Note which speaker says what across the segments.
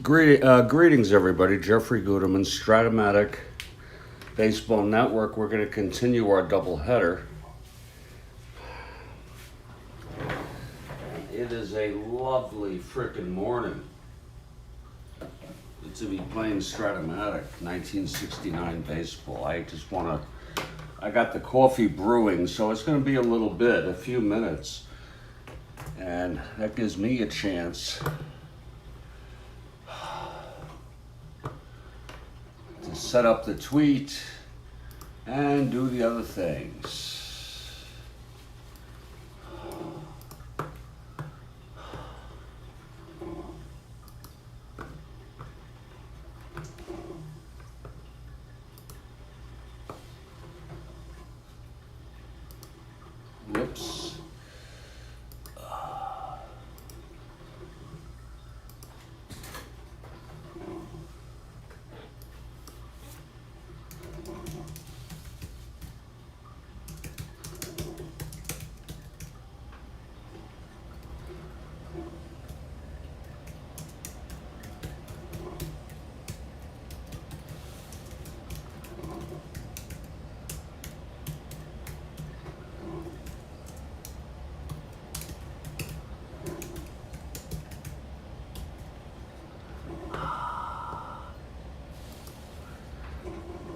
Speaker 1: Greetings, everybody. Jeffrey Guterman, Strat-O-Matic, Baseball Network. We're going to continue our doubleheader. It is a lovely frickin' morning to be playing Strat-O-Matic, 1969 baseball. I got the coffee brewing, so it's going to be a few minutes. And that gives me a chance to set up the tweet and do the other things. Whoops.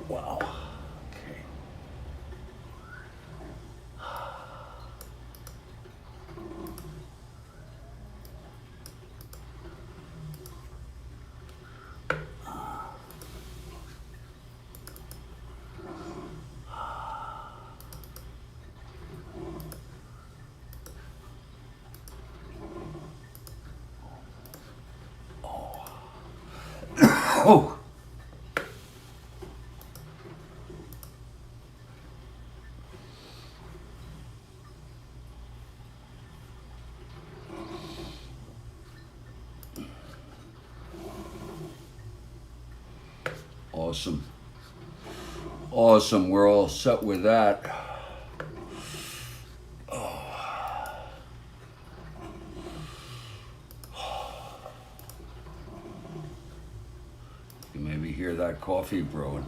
Speaker 1: Wow. Okay. Oh. Awesome. Awesome. We're all set with that. You maybe hear that coffee brewing.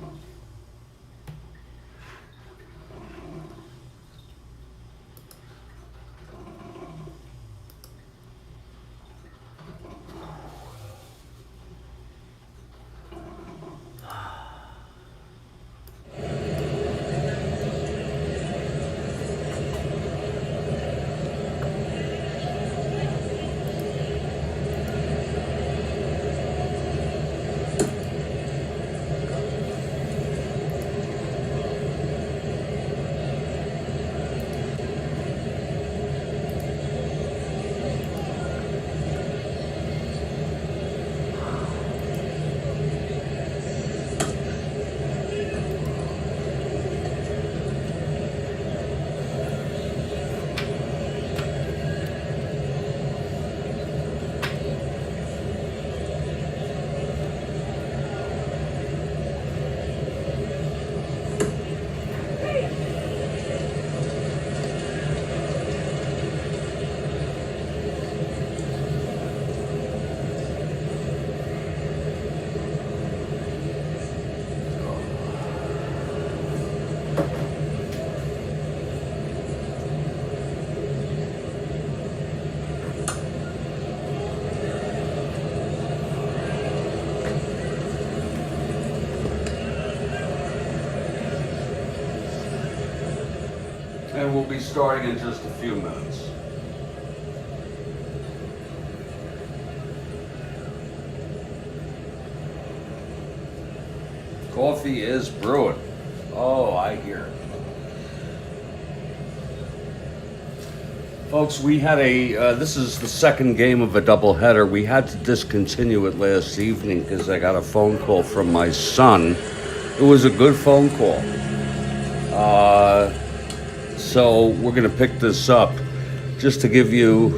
Speaker 1: And we'll be starting in just a few minutes. Coffee is brewing. Oh, I hear it. Folks, we had this is the second game of a doubleheader. We had to discontinue it last evening because I got a phone call from my son. It was a good phone call. So we're going to pick this up. Just to give you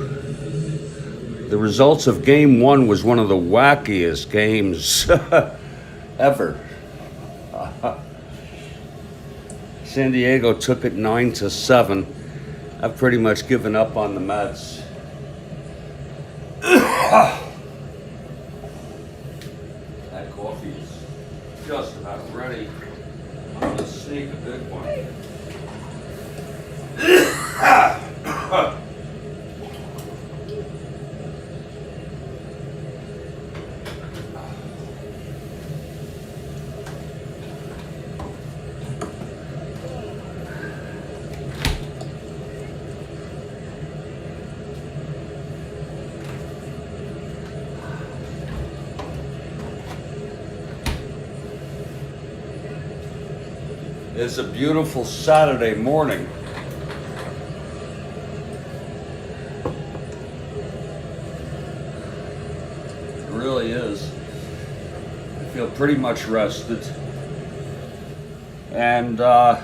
Speaker 1: the results of game one, was one of the wackiest games ever. San Diego took it 9-7. I've pretty much given up on the Mets. coffee's just about ready. I'm gonna sneak a big one. It's a beautiful Saturday morning. It really is. I feel pretty much rested. And I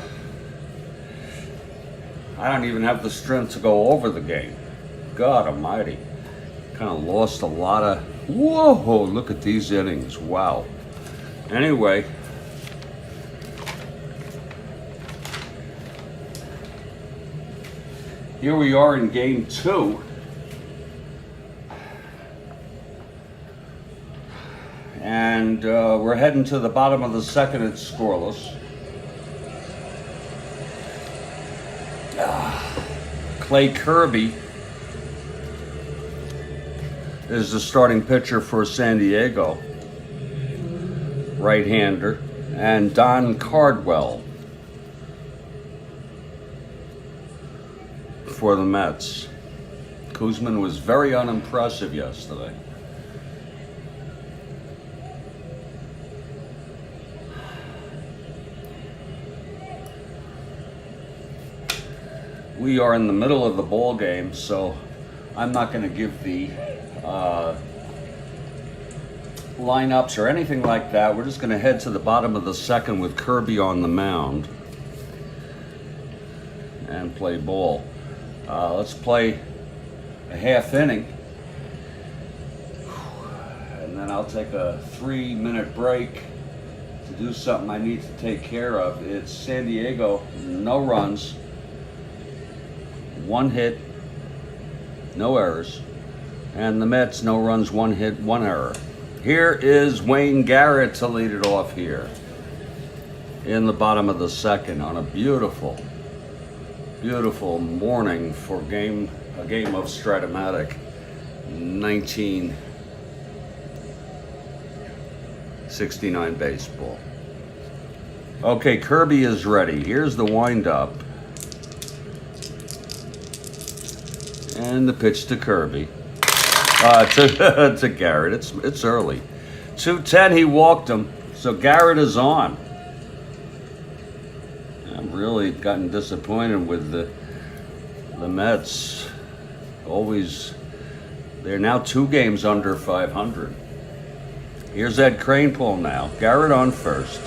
Speaker 1: don't even have the strength to go over the game. God almighty. Kind of lost a lot of, whoa, look at these innings, wow. Anyway, here we are in game 2. And we're heading to the bottom of the second. It's scoreless. Clay Kirby is the starting pitcher for San Diego, right-hander, and Don Cardwell for the Mets. Kuzman was very unimpressive yesterday. We are in the middle of the ball game, so I'm not going to give the lineups or anything like that. We're just going to head to the bottom of the second with Kirby on the mound and play ball. Let's play a half inning, and then I'll take a 3-minute break to do something I need to take care of. It's San Diego, no runs, 1 hit, no errors, and the Mets, no runs, 1 hit, 1 error. Here is Wayne Garrett to lead it off here in the bottom of the second on a beautiful morning for a game of Strat-O-Matic 1969 baseball. Okay, Kirby is ready. Here's the windup. And the pitch to Kirby. To Garrett. It's early. 2-10, he walked him. So Garrett is on. I've really gotten disappointed with the Mets. Always, they're now 2 games under 500. Here's Ed Kranepool now. Garrett on first.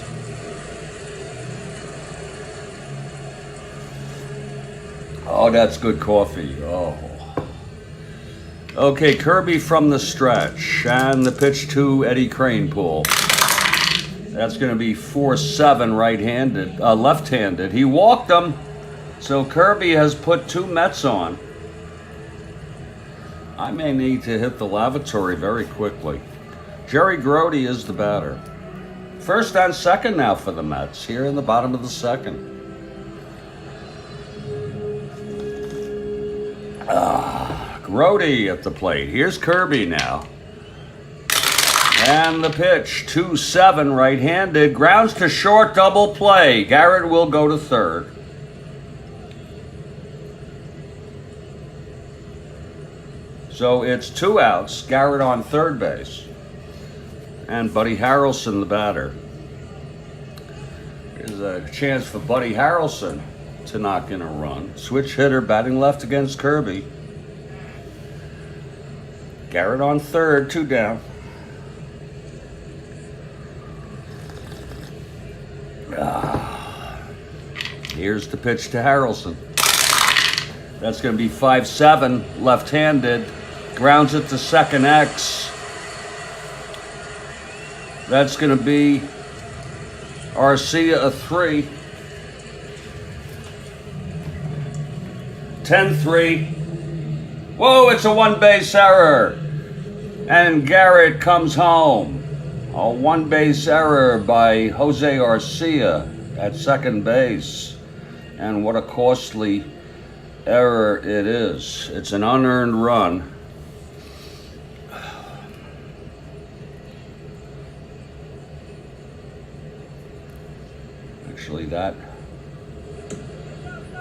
Speaker 1: Oh, that's good coffee. Oh. Okay, Kirby from the stretch, and the pitch to Eddie Kranepool. That's going to be 4-7 right-handed, left-handed. He walked him, so Kirby has put 2 Mets on. I may need to hit the lavatory very quickly. Jerry Grody is the batter. First and second now for the Mets, here in the bottom of the second. Grody at the plate. Here's Kirby now. And the pitch, 2-7 right-handed. Grounds to short, double play. Garrett will go to third. So it's 2 outs. Garrett on third base. And Buddy Harrelson, the batter. There's a chance for Buddy Harrelson to knock in a run. Switch hitter batting left against Kirby. Garrett on third, 2 down. Here's the pitch to Harrelson. That's going to be 5-7, left-handed. Grounds it to second X. That's going to be Arcia a 3. 10-3. Whoa, it's a 1-base error. And Garrett comes home. A one base error by Jose Arcia at second base. And what a costly error it is. It's an unearned run. Actually, that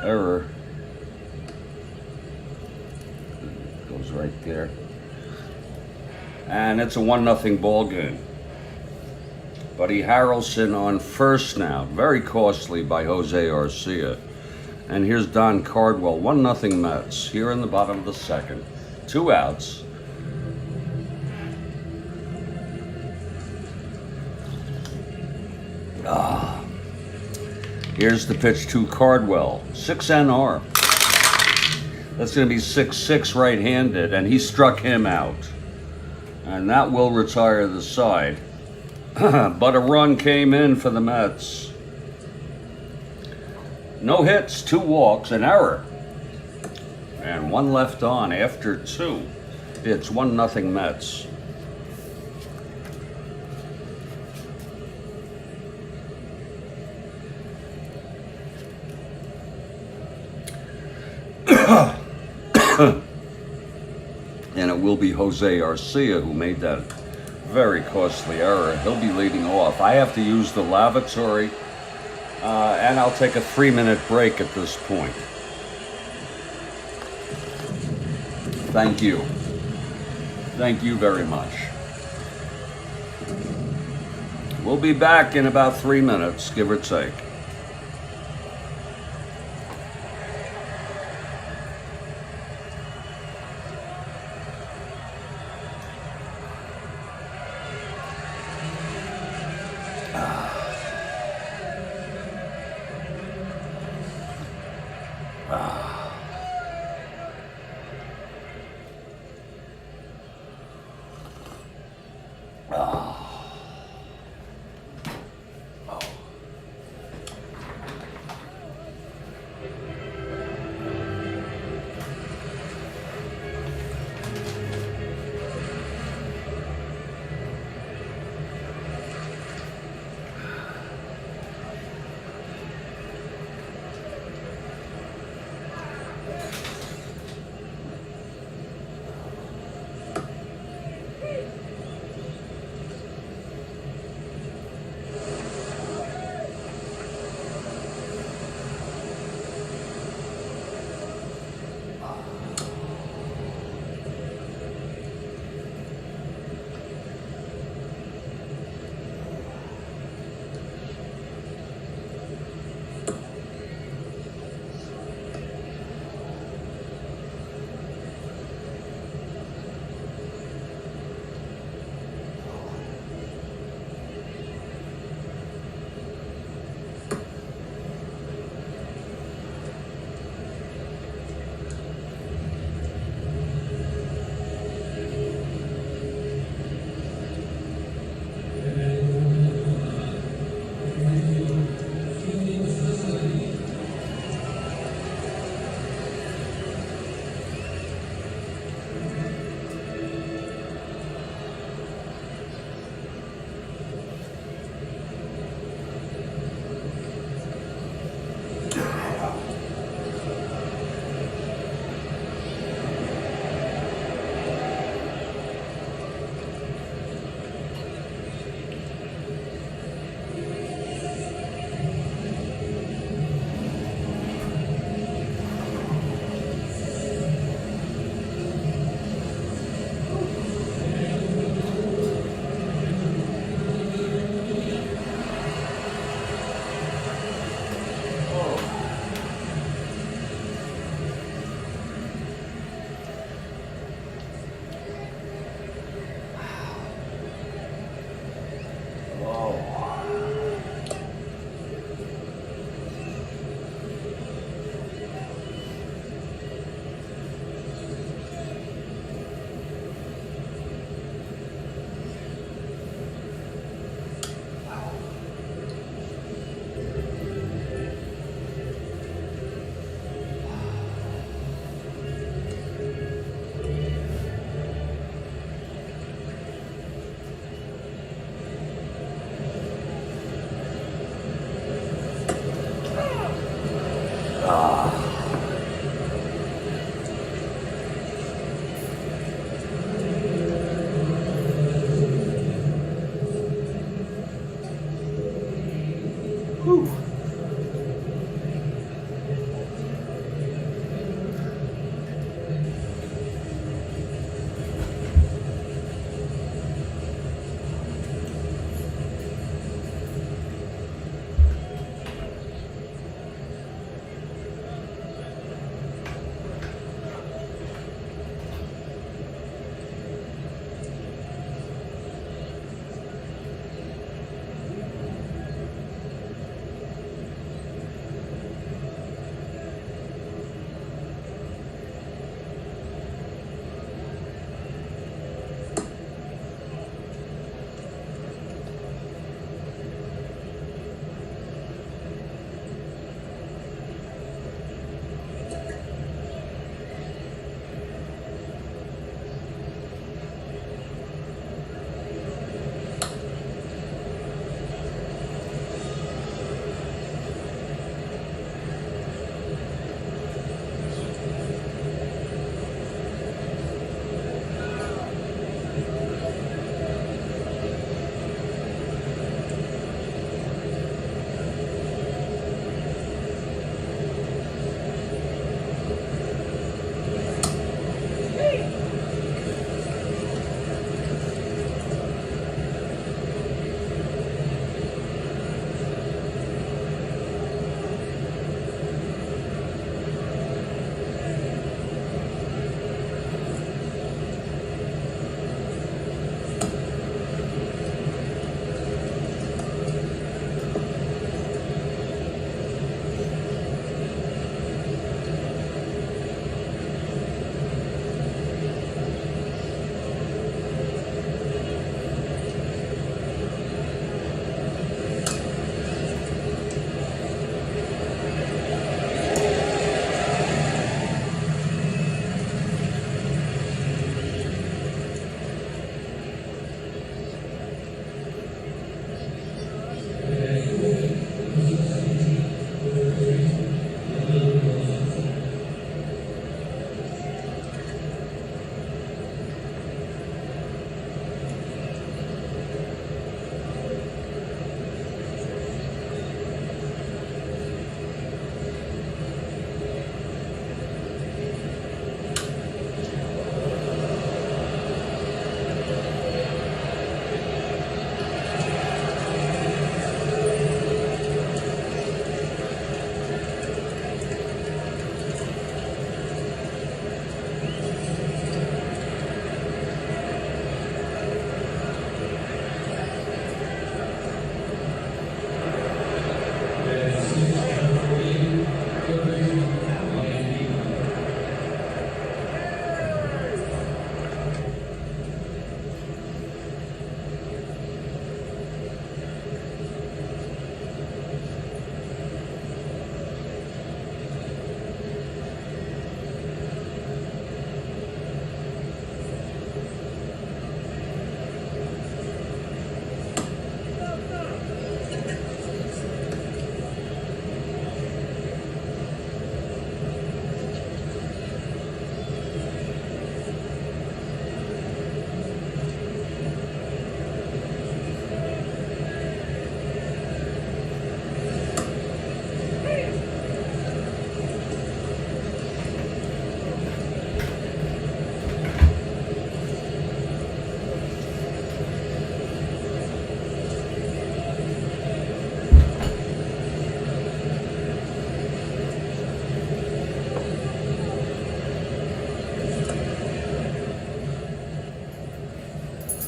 Speaker 1: error goes right there. And it's a 1-0 ball game. Buddy Harrelson on first now. Very costly by Jose Arcia. And here's Don Cardwell. 1-0 Mets. Here in the bottom of the second. 2 outs. Here's the pitch to Cardwell. 6-NR. That's going to be 6-6 right-handed. And he struck him out. And that will retire the side. But a run came in for the Mets. No hits, 2 walks, an error. And 1 left on after 2. It's 1-0 Mets. And it will be Jose Arcia who made that very costly error. He'll be leading off. I have to use the lavatory, and I'll take a 3-minute break at this point. Thank you. Thank you very much. We'll be back in about 3 minutes, give or take.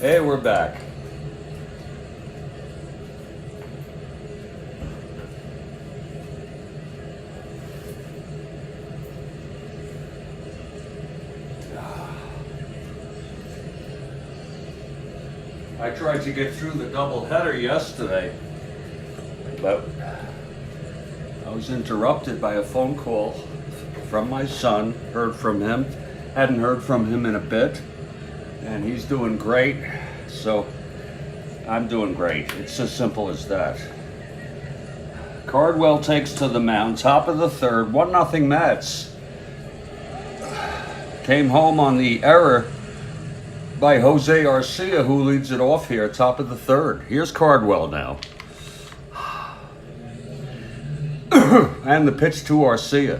Speaker 1: Hey, we're back. I tried to get through the doubleheader yesterday, but I was interrupted by a phone call from my son. Heard from him. Hadn't heard from him in a bit, and he's doing great, so I'm doing great. It's as simple as that. Cardwell takes to the mound, top of the third, 1-0 Mets. Came home on the error by Jose Arcia, who leads it off here, top of the third. Here's Cardwell now. And the pitch to Arcia.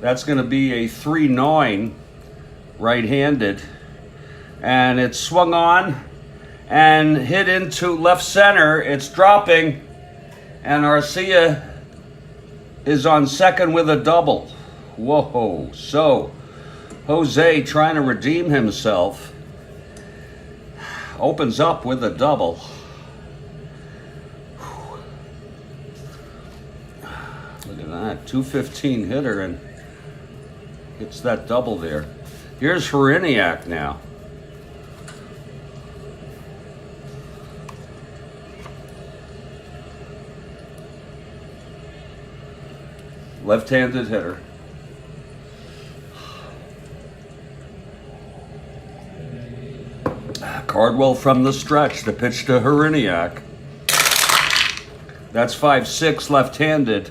Speaker 1: That's going to be a 3-9 right-handed. And it's swung on and hit into left center. It's dropping. And Arcia is on second with a double. Whoa. So Jose, trying to redeem himself, opens up with a double. Look at that, 215 hitter, and hits that double there. Here's Heriniak now. Left-handed hitter. Cardwell from the stretch, the pitch to Heriniak. That's 5-6 left-handed.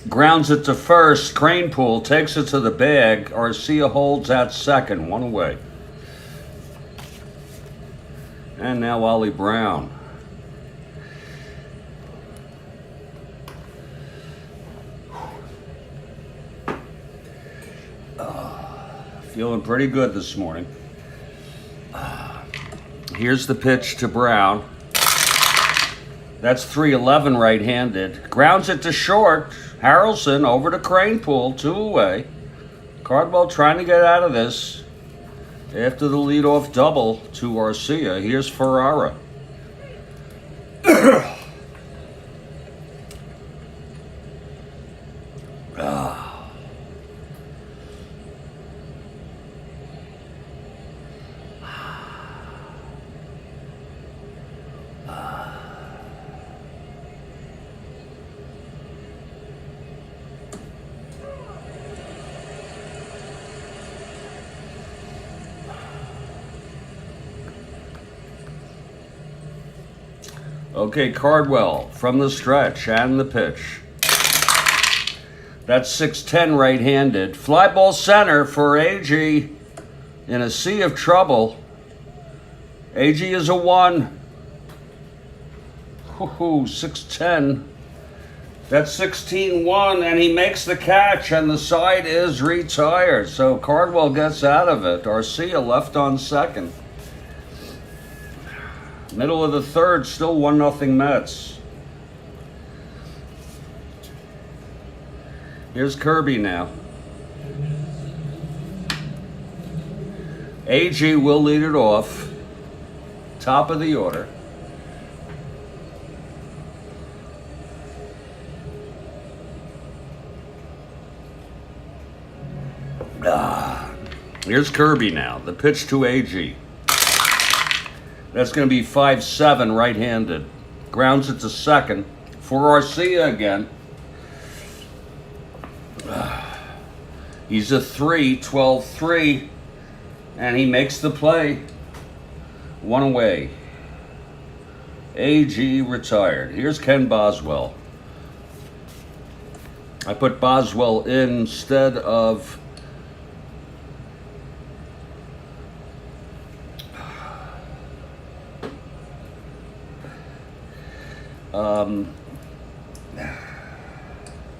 Speaker 1: Grounds it to first. Cranepool takes it to the bag. Arcia holds at second, 1 away. And now Ollie Brown. Feeling pretty good this morning. Here's the pitch to Brown. That's 3-11 right-handed. Grounds it to short. Harrelson over to Cranepool, 2 away. Cardwell trying to get out of this after the leadoff double to Arcia. Here's Ferrara. Okay, Cardwell from the stretch and the pitch. That's 6-10 right-handed. Fly ball center for AG in a sea of trouble. AG is a 1. 6-10. That's 16-1, and he makes the catch, and the side is retired. So Cardwell gets out of it. Arcia left on second. Middle of the third, still 1-0 Mets. Here's Kirby now. AG will lead it off. Top of the order. Here's Kirby now. The pitch to AG. That's going to be 5-7 right-handed. Grounds it to second for Arcia again. He's a 3, 12-3, and he makes the play. 1 away. AG retired. Here's Ken Boswell. I put Boswell in instead of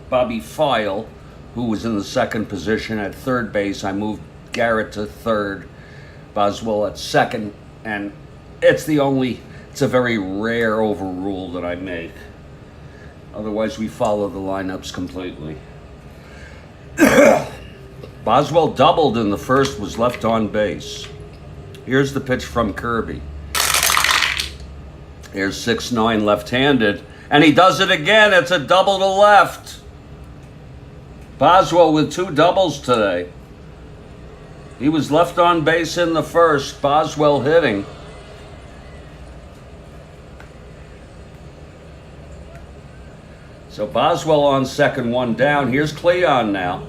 Speaker 1: Bobby File, who was in the second position at third base. I moved Garrett to third, Boswell at second, and it's a very rare overrule that I make. Otherwise, we follow the lineups completely. Boswell doubled in the first, was left on base. Here's the pitch from Kirby. Here's 6-9 left-handed. And he does it again. It's a double to left. Boswell with 2 doubles today. He was left on base in the first. Boswell hitting. So Boswell on second, 1 down. Here's Cleon now.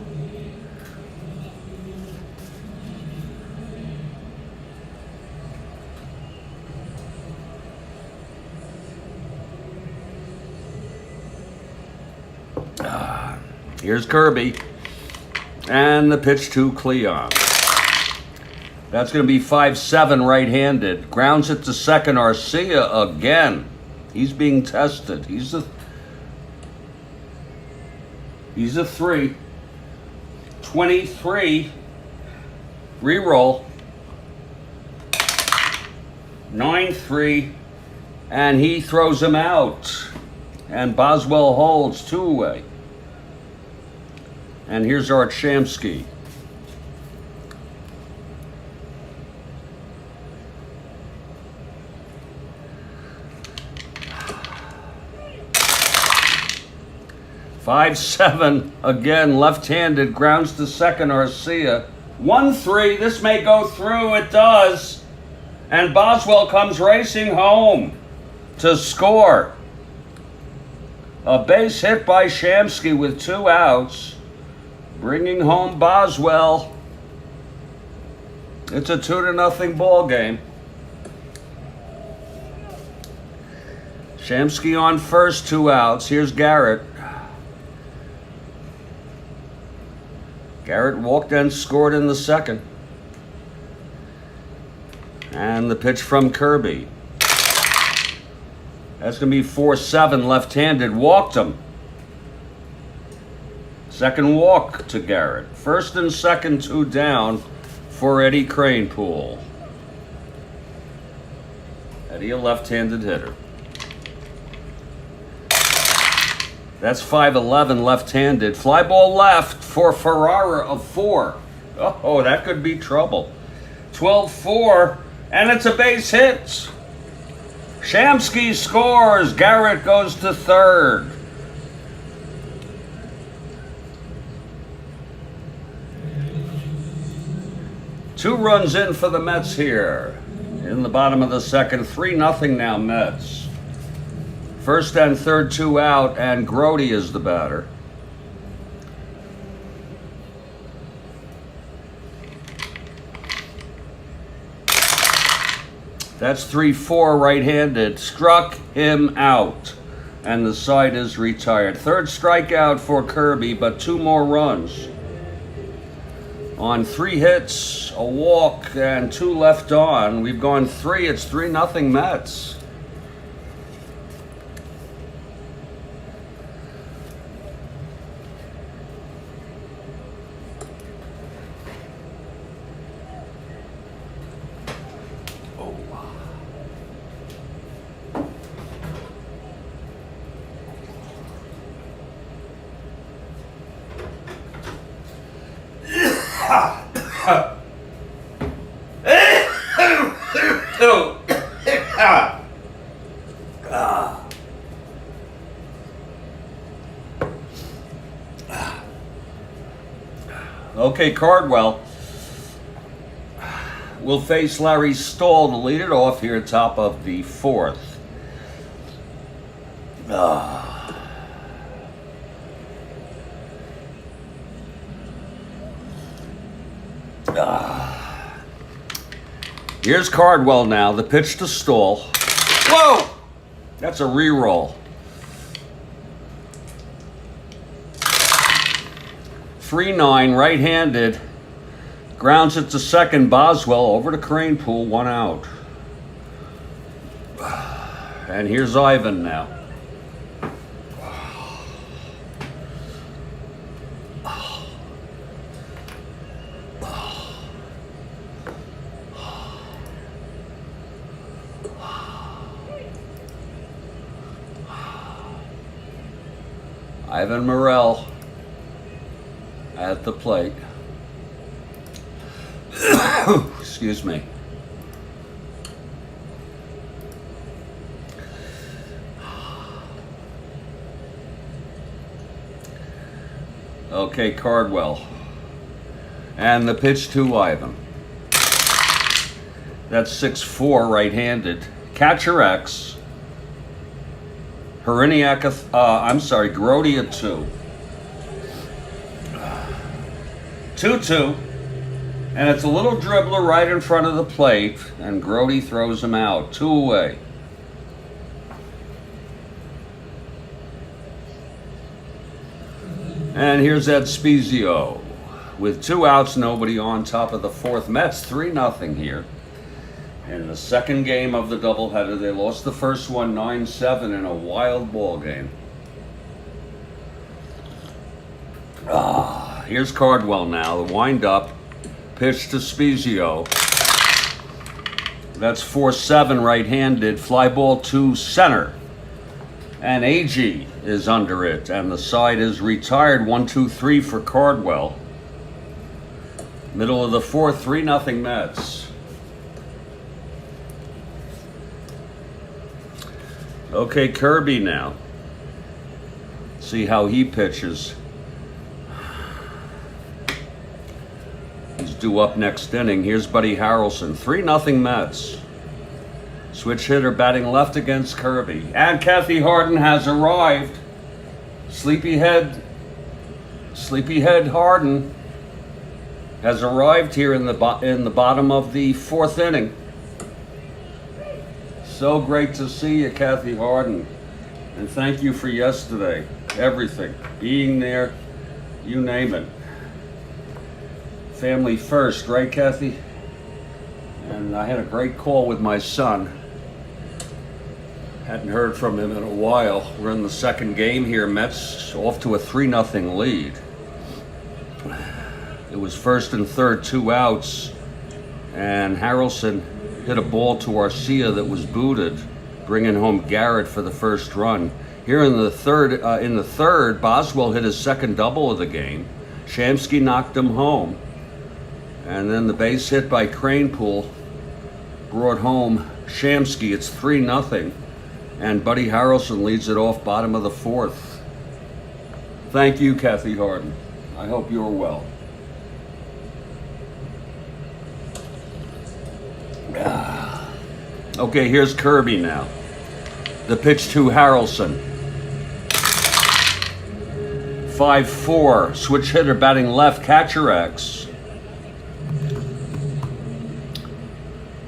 Speaker 1: Here's Kirby. And the pitch to Cleon. That's going to be 5-7 right-handed. Grounds it to second. Arcia again. He's being tested. He's a 3. 23. Reroll. 9-3. And he throws him out. And Boswell holds 2 away. And here's Art Shamsky. Five, 7 again, left-handed, grounds to second. Arcia. 1-3. This may go through. It does. And Boswell comes racing home to score. A base hit by Shamsky with 2 outs, bringing home Boswell. It's a 2-0 ball game. Shamsky on first, 2 outs. Here's Garrett. Garrett walked and scored in the second. And the pitch from Kirby. That's going to be 4-7 left-handed. Walked him. Second walk to Garrett. First and second, 2 down for Eddie Kranepool. Eddie, a left-handed hitter. That's 5-11 left-handed. Fly ball left for Ferrara of 4. Oh, that could be trouble. 12-4, and it's a base hit. Shamsky scores. Garrett goes to third. Two runs in for the Mets here. In the bottom of the second, 3-0 now Mets. First and third, 2 out, and Grody is the batter. That's 3-4 right-handed. Struck him out, and the side is retired. Third strikeout for Kirby, but 2 more runs. On 3 hits, a walk, and 2 left on. We've gone 3. It's 3-0 Mets. Okay, Cardwell will face Larry Stahl to lead it off here at top of the 4th. Here's Cardwell now. The pitch to Stahl. Whoa! That's a reroll. 3-9, right-handed. Grounds it to second. Boswell over to Kranepool, 1 out. And here's Ivan now. Ivan Morel at the plate. Excuse me. Okay, Cardwell. And the pitch to Ivan. That's 6-4 right-handed. Catcher X. Heriniak, Grody at 2. 2-2. And it's a little dribbler right in front of the plate, and Grody throws him out. 2 away. And here's Ed Spezio. With 2 outs, nobody on, top of the 4th. Mets 3-0 here. In the second game of the doubleheader, they lost the first one 9-7 in a wild ball game. Here's Cardwell now, the wind-up. Pitch to Spezio. That's 4-7 right-handed. Fly ball to center. And Agee is under it, and the side is retired. 1-2-3 for Cardwell. Middle of the 4th, 3-0 Mets. Okay, Kirby now. See how he pitches. He's due up next inning. Here's Buddy Harrelson. 3-0 Mets. Switch hitter batting left against Kirby. And Kathy Harden has arrived. Sleepyhead Harden has arrived here in the bottom of the 4th inning. So great to see you, Kathy Harden. And thank you for yesterday. Everything. Being there, you name it. Family first, right, Kathy? And I had a great call with my son. Hadn't heard from him in a while. We're in the second game here. Mets off to a 3-0 lead. It was 1st and 3rd, 2 outs. And Harrelson hit a ball to Arcia that was booted, bringing home Garrett for the first run. Here in the third, Boswell hit his second double of the game. Shamsky knocked him home. And then the base hit by Cranepool brought home Shamsky. It's 3-0. And Buddy Harrelson leads it off bottom of the 4th. Thank you, Kathy Harden. I hope you're well. Okay, here's Kirby now. The pitch to Harrelson. 5-4. Switch hitter batting left. Catcher X.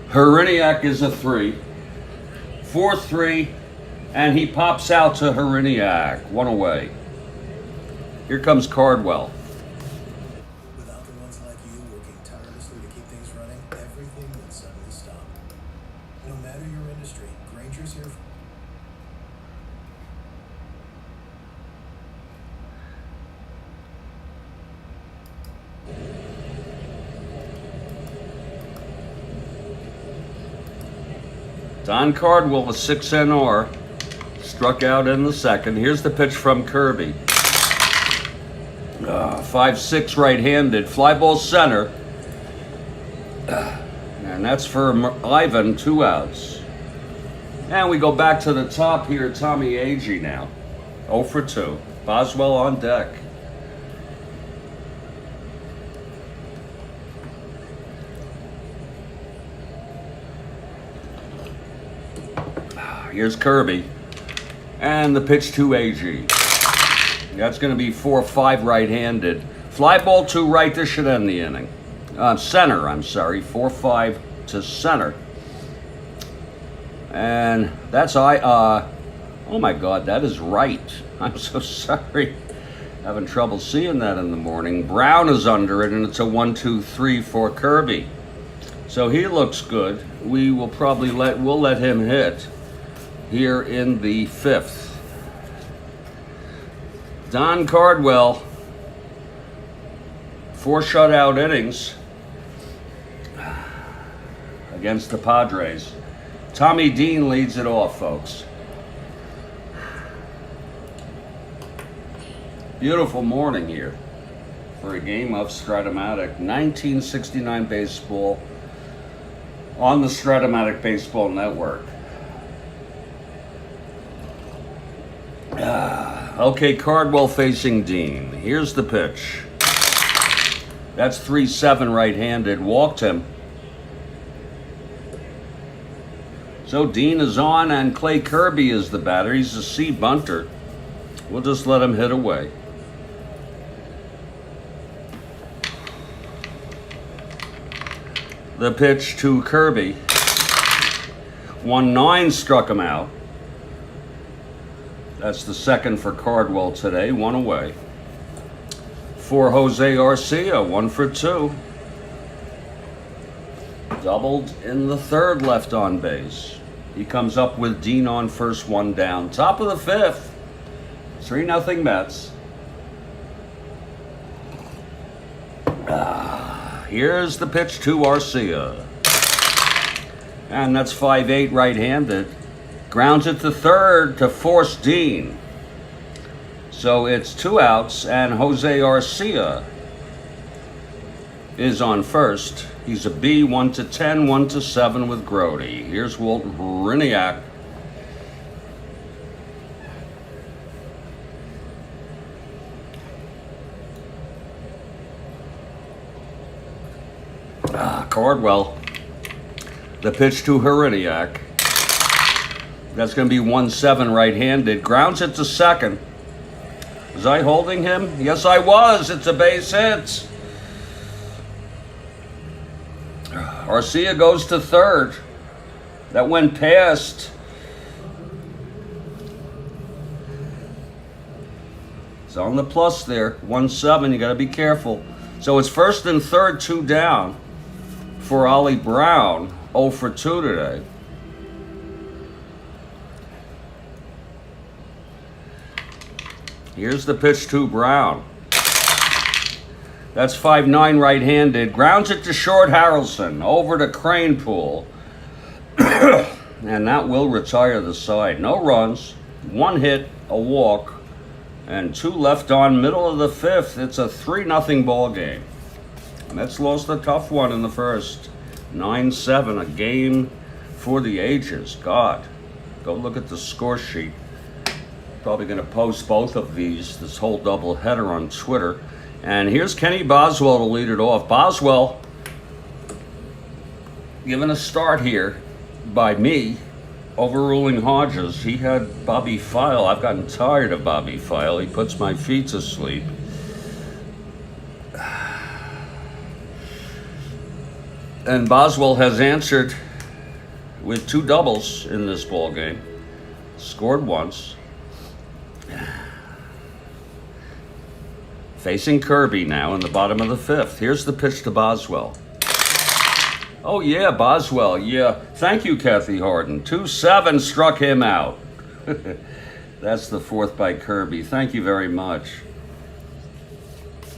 Speaker 1: Heriniak is a 3. 4-3. And he pops out to Heriniak. 1 away. Here comes Cardwell.
Speaker 2: Without the ones like you working tirelessly to keep things running, everything would suddenly stop. No matter your industry, Granger's here for...
Speaker 1: Don Cardwell, a 6 NR. Struck out in the second. Here's the pitch from Kirby. 5-6 right-handed. Fly ball center. And that's for Ivan, 2 outs. And we go back to the top here. Tommy Agee now. 0 for 2. Boswell on deck. Here's Kirby. And the pitch to Agee. That's going to be 4-5 right-handed. Fly ball to right. This should end the inning. Center, I'm sorry. 4-5 to center. And that's oh my God, that is right. I'm so sorry. Having trouble seeing that in the morning. Brown is under it, and it's a 1-2-3 for Kirby. So he looks good. We will probably we'll let him hit here in the 5th. Don Cardwell, 4 shutout innings against the Padres. Tommy Dean leads it off, folks. Beautiful morning here for a game of Strat-O-Matic. 1969 baseball on the Strat-O-Matic Baseball Network. Okay, Cardwell facing Dean. Here's the pitch. That's 3-7 right-handed. Walked him. So Dean is on, and Clay Kirby is the batter. He's a C bunter. We'll just let him hit away. The pitch to Kirby. 1-9 struck him out. That's the second for Cardwell today, 1 away. For Jose Arcia, 1 for 2. Doubled in the third, left on base. He comes up with Dean on first, 1 down. Top of the fifth, 3-0 Mets. Here's the pitch to Arcia. And that's 5-8 right-handed. Grounds it to third to force Dean. So it's 2 outs, and Jose Arcia is on first. He's a B, 1-10, 1-7 with Grody. Here's Walt Hriniak. Cardwell. The pitch to Hriniak. That's going to be 1-7 right-handed. Grounds it to second. Was I holding him? Yes, I was. It's a base hit. Arcia goes to third. That went past. It's on the plus there. 1-7. You got to be careful. So it's first and third, 2 down for Ollie Brown. 0 for 2 today. Here's the pitch to Brown. That's 5-9 right-handed. Grounds it to short. Harrelson. Over to Cranepool. And that will retire the side. No runs. 1 hit, a walk, and 2 left on. Middle of the fifth. It's a 3-0 ball game. Mets lost a tough one in the first. 9-7. A game for the ages. God. Go look at the score sheet. Probably going to post both of this whole doubleheader on Twitter. And here's Kenny Boswell to lead it off. Boswell given a start here by me, overruling Hodges. He had Bobby File. I've gotten tired of Bobby File. He puts my feet to sleep. And Boswell has answered with 2 doubles in this ball game. Scored once. Facing Kirby now in the bottom of the fifth. Here's the pitch to Boswell. Oh yeah, Boswell, yeah. Thank you, Kathy Harden. 2-7 struck him out. That's the fourth by Kirby. Thank you very much.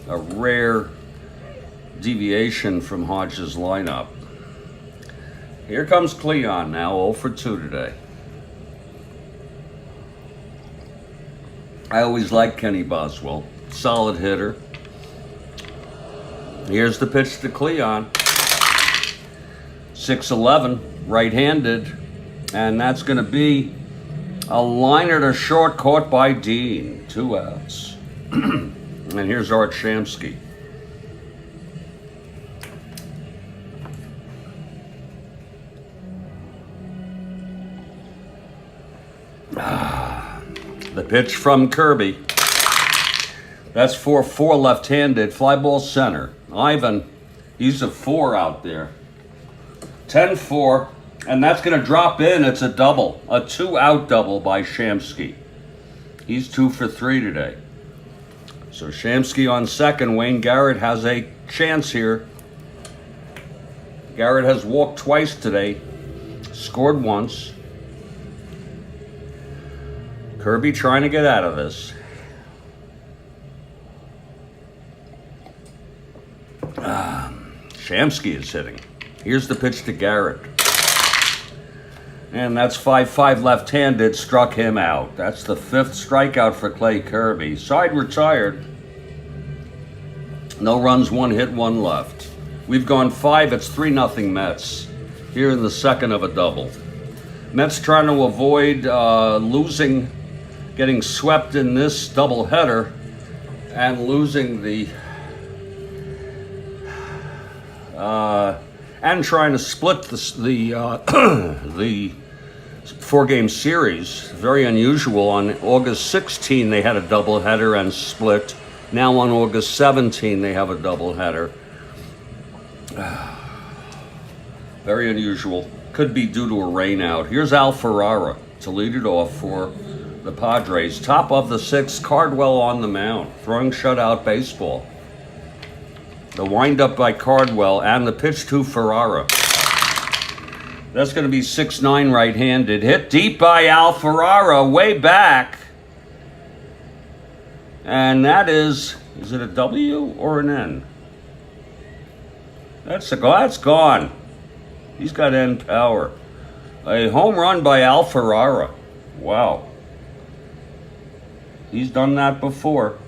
Speaker 1: A rare deviation from Hodges' lineup. Here comes Cleon now, 0 for 2 today. I always liked Kenny Boswell. Solid hitter. Here's the pitch to Cleon. 6-11, right-handed. And that's going to be a liner to short, caught by Dean. 2 outs. And here's Art Shamsky. The pitch from Kirby. That's 4-4 left-handed. Fly ball center. Ivan, he's a 4 out there. 10-4, and that's going to drop in. It's a double. A 2-out double by Shamsky. He's 2 for 3 today. So Shamsky on second. Wayne Garrett has a chance here. Garrett has walked twice today. Scored once. Kirby trying to get out of this. Shamsky is hitting. Here's the pitch to Garrett. And that's 5-5 left-handed. Struck him out. That's the 5th strikeout for Clay Kirby. Side retired. No runs, 1 hit, 1 left. We've gone 5. It's 3-0 Mets. Here in the second of a double. Mets trying to avoid losing getting swept in this doubleheader and losing the and trying to split the the 4-game series. Very unusual. On August 16 they had a doubleheader and split. Now on August 17 they have a doubleheader. Very unusual. Could be due to a rain out. Here's Al Ferrara to lead it off for the Padres. Top of the 6th, Cardwell on the mound, throwing shutout baseball. The windup by Cardwell and the pitch to Ferrara. That's going to be 6-9 right-handed. Hit deep by Al Ferrara, way back. And that is it a W or an N? That's gone. He's got N power. A home run by Al Ferrara. Wow. He's done that before.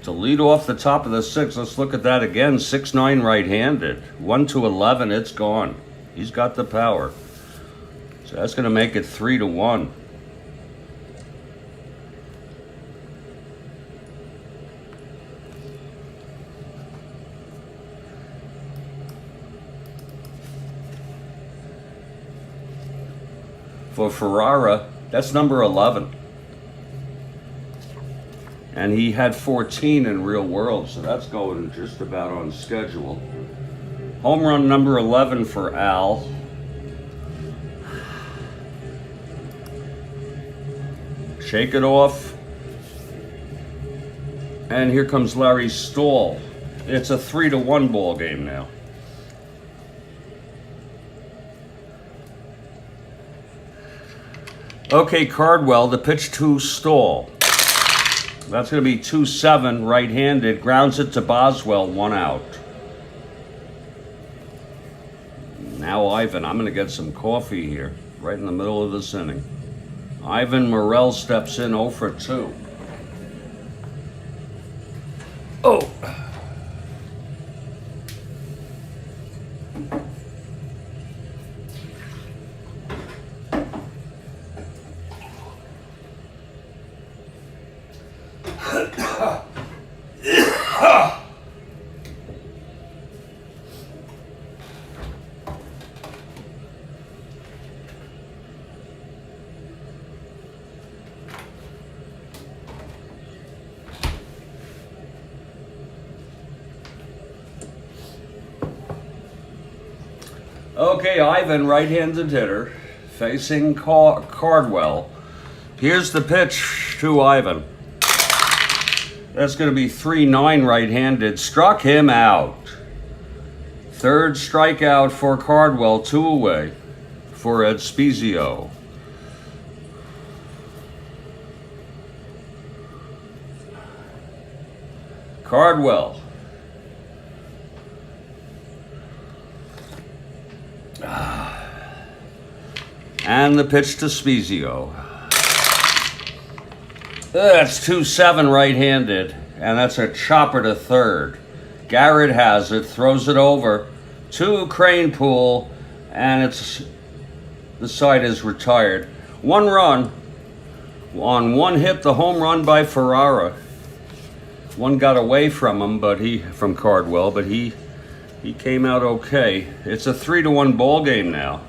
Speaker 1: To lead off the top of the 6th, let's look at that again. 6-9 right-handed. 1-11, it's gone. He's got the power. So that's going to make it 3-1. For Ferrara, that's number 11. And he had 14 in real world, so that's going just about on schedule. Home run number 11 for Al. Shake it off. And here comes Larry Stahl. It's a 3-1 ball game now. Okay, Cardwell, the pitch to Stahl. That's going to be 2-7 right-handed. Grounds it to Boswell, 1 out. Now Ivan, I'm going to get some coffee here, right in the middle of this inning. Ivan Morel steps in 0 for 2. Oh. Okay, Ivan, right-handed hitter, facing Cardwell. Here's the pitch to Ivan. That's going to be 3-9 right-handed. Struck him out. 3rd strikeout for Cardwell, 2 away for Ed Spezio. Cardwell. And the pitch to Spezio. That's 2-7 right-handed, and that's a chopper to 3rd. Garrett has it, throws it over to Cranepool, and the side is retired. 1 run on 1 hit, the home run by Ferrara. 1 got away from him, from Cardwell, but he came out okay. It's a 3-1 ball game now.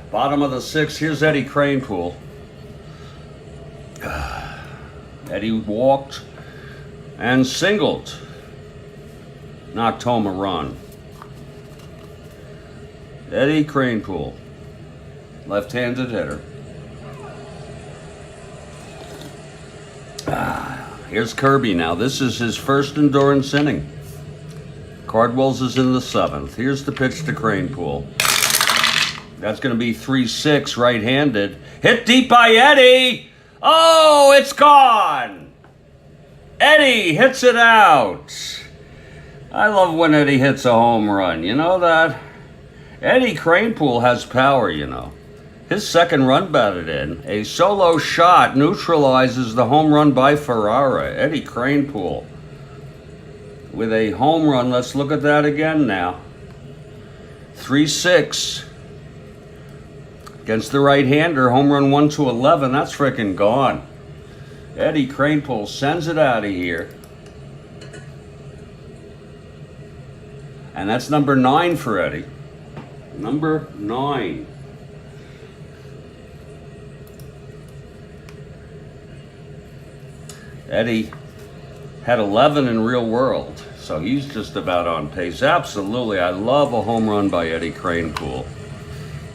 Speaker 1: Bottom of the 6th, here's Eddie Cranepool. Eddie walked and singled. Knocked home a run. Eddie Cranepool, left-handed hitter. Here's Kirby now. This is his first endurance inning. Cardwell's is in the 7th. Here's the pitch to Cranepool. That's going to be 3-6 right-handed. Hit deep by Eddie. Oh, it's gone. Eddie hits it out. I love when Eddie hits a home run. You know that? Eddie Cranepool has power, you know. His 2nd run batted in. A solo shot neutralizes the home run by Ferrara. Eddie Cranepool with a home run. Let's look at that again now. 3-6. Against the right-hander, home run 1-11. That's freaking gone. Eddie Kranepool sends it out of here. And that's number 9 for Eddie. Number 9. Eddie had 11 in real world, so he's just about on pace. Absolutely, I love a home run by Eddie Kranepool.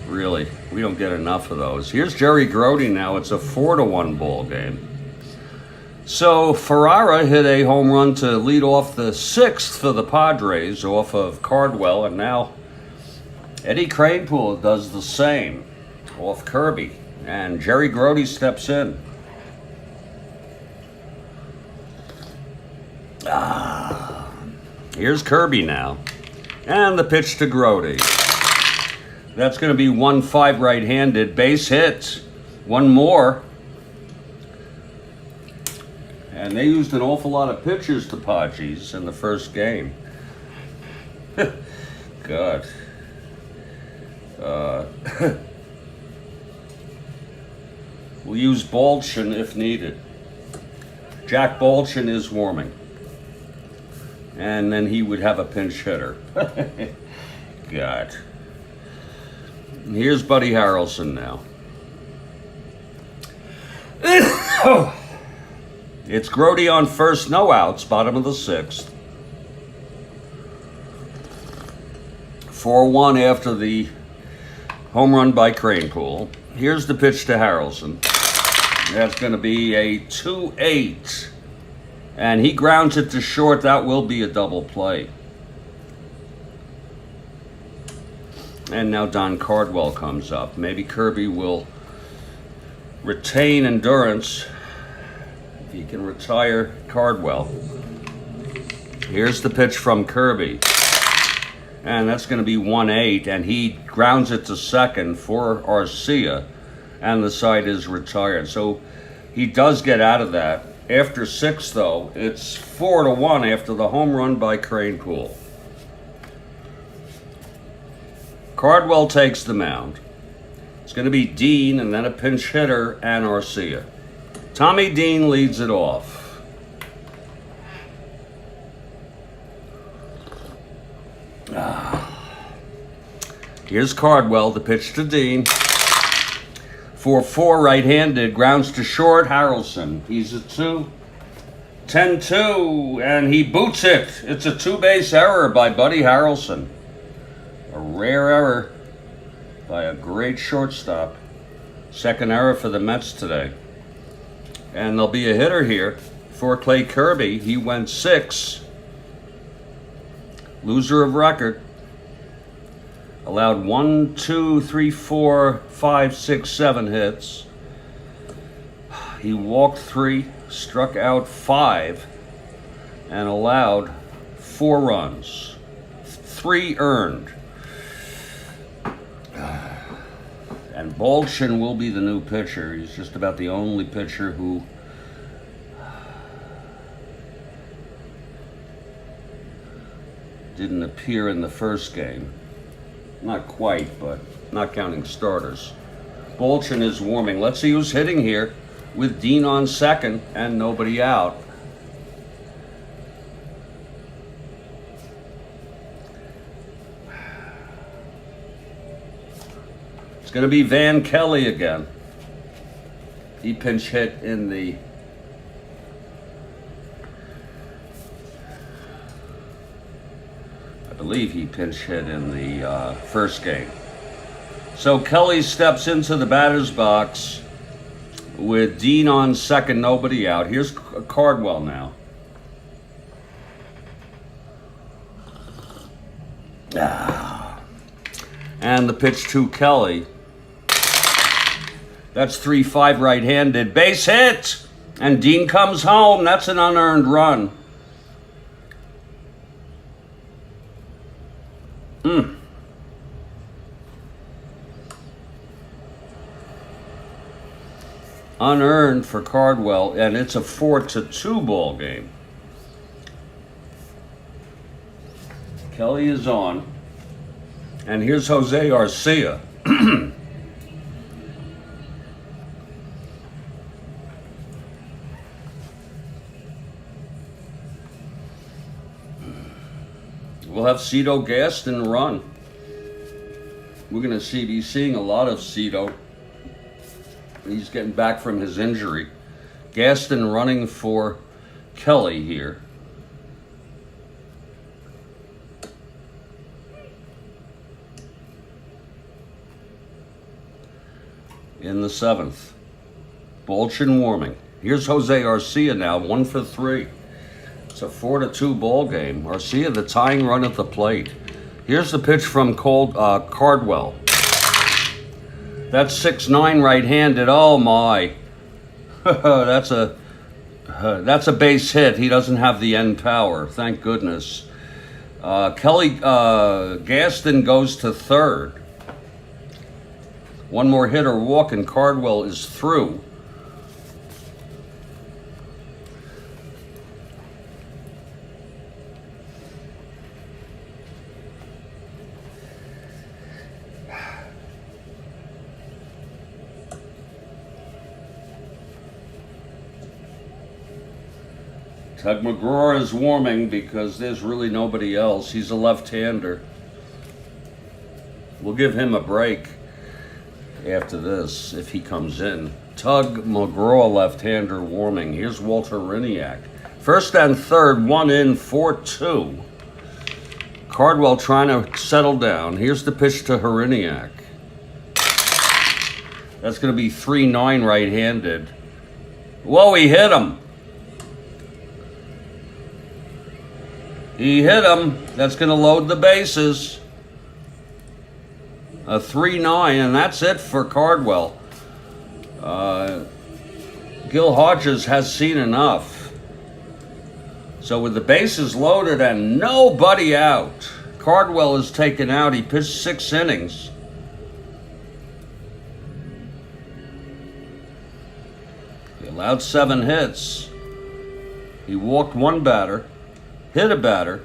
Speaker 1: Really, we don't get enough of those. Here's Jerry Grody now. It's a 4-1 ball game. So Ferrara hit a home run to lead off the 6th for the Padres off of Cardwell, and now Eddie Kranepool does the same off Kirby, and Jerry Grody steps in. Here's Kirby now, and the pitch to Grody. That's going to be 1-5 right-handed, base hit. One more. And they used an awful lot of pitchers to Padres in the first game. God. We'll use Baldwin if needed. Jack Baldwin is warming. And then he would have a pinch hitter. God. And here's Buddy Harrelson now. It's Grody on first, no outs, bottom of the 6th. 4-1 after the home run by Kranepool. Here's the pitch to Harrelson. That's going to be a 2-8. And he grounds it to short. That will be a double play. And now Don Cardwell comes up. Maybe Kirby will retain endurance if he can retire Cardwell. Here's the pitch from Kirby. And that's going to be 1-8. And he grounds it to second for Arcia. And the side is retired. So he does get out of that. After 6, though, it's 4-1 after the home run by Kranepool. Cardwell takes the mound. It's going to be Dean and then a pinch hitter and Arcia. Tommy Dean leads it off. Here's Cardwell, the pitch to Dean. 4-4 right-handed, grounds to short, Harrelson. He's a 2. 10-2, and he boots it. It's a 2-base error by Buddy Harrelson. A rare error by a great shortstop. Second error for the Mets today. And there'll be a hitter here for Clay Kirby. He went 6. Loser of record. Allowed 1, 2, 3, 4, 5, 6, 7 hits. He walked 3, struck out 5, and allowed 4 runs. 3 earned. And Baldwin will be the new pitcher. He's just about the only pitcher who didn't appear in the first game. Not quite, but not counting starters. Baldwin is warming. Let's see who's hitting here with Dean on second and nobody out. It's going to be Van Kelly again. He pinch hit in the I believe he pinch hit in the first game. So Kelly steps into the batter's box with Dean on second, nobody out. Here's Cardwell now. And the pitch to Kelly. That's 3-5 right-handed. Base hit! And Dean comes home. That's an unearned run. Unearned for Cardwell, and it's a 4-2 ball game. Kelly is on. And here's Jose Arcia. We'll have Cito Gaston run. We're going to be seeing a lot of Cito. He's getting back from his injury. Gaston running for Kelly here. In the 7th. Bolchin warming. Here's Jose Arcia now, 1 for 3. It's a 4-2 ball game. Arcia, the tying run at the plate. Here's the pitch from Cardwell. That's 6-9 right-handed. Oh my! that's a base hit. He doesn't have the end power. Thank goodness. Gaston goes to third. One more hit or walk, and Cardwell is through. Tug McGraw is warming because there's really nobody else. He's a left-hander. We'll give him a break after this if he comes in. Tug McGraw, left-hander, warming. Here's Walter Riniak. First and third, 1 in, 4-2. Cardwell trying to settle down. Here's the pitch to Horiniak. That's going to be 3-9 right-handed. Whoa, he hit him. He hit him. That's going to load the bases. A 3-9, and that's it for Cardwell. Gil Hodges has seen enough. So with the bases loaded and nobody out, Cardwell is taken out. He pitched 6 innings. He allowed 7 hits. He walked 1 batter. Hit a batter,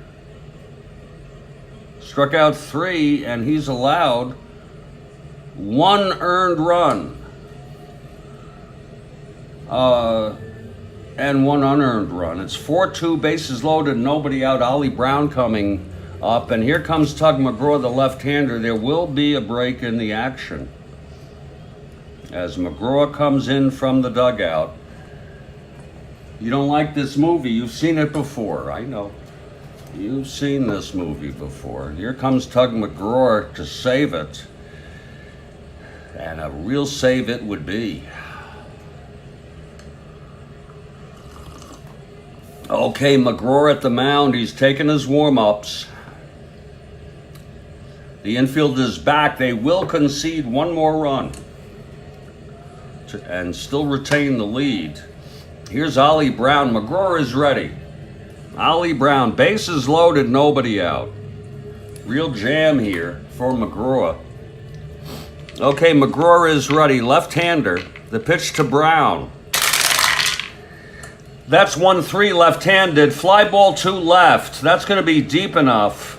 Speaker 1: struck out 3, and he's allowed 1 earned run and 1 unearned run. It's 4-2, bases loaded, nobody out. Ollie Brown coming up, and here comes Tug McGraw, the left-hander. There will be a break in the action as McGraw comes in from the dugout. You don't like this movie. You've seen it before. I know. You've seen this movie before. Here comes Tug McGraw to save it. And a real save it would be. Okay, McGraw at the mound. He's taking his warm-ups. The infield is back. They will concede 1 more run and still retain the lead. Here's Ollie Brown. McGraw is ready. Ollie Brown, bases loaded, nobody out. Real jam here for McGraw. Okay, McGraw is ready. Left-hander. The pitch to Brown. That's 1-3 left-handed. Fly ball to left. That's going to be deep enough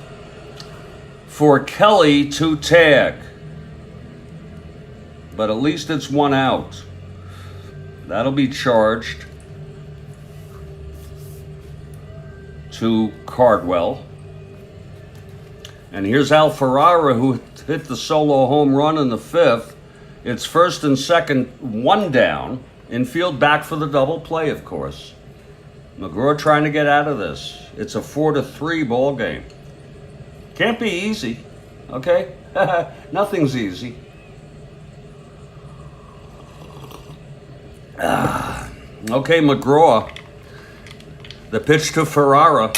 Speaker 1: for Kelly to tag. But at least it's 1 out. That'll be charged to Cardwell. And here's Al Ferrara, who hit the solo home run in the 5th. It's first and second, 1 down. Infield back for the double play, of course. McGraw trying to get out of this. It's a 4-3 ball game. Can't be easy, okay? Nothing's easy. Okay, McGraw. The pitch to Ferrara.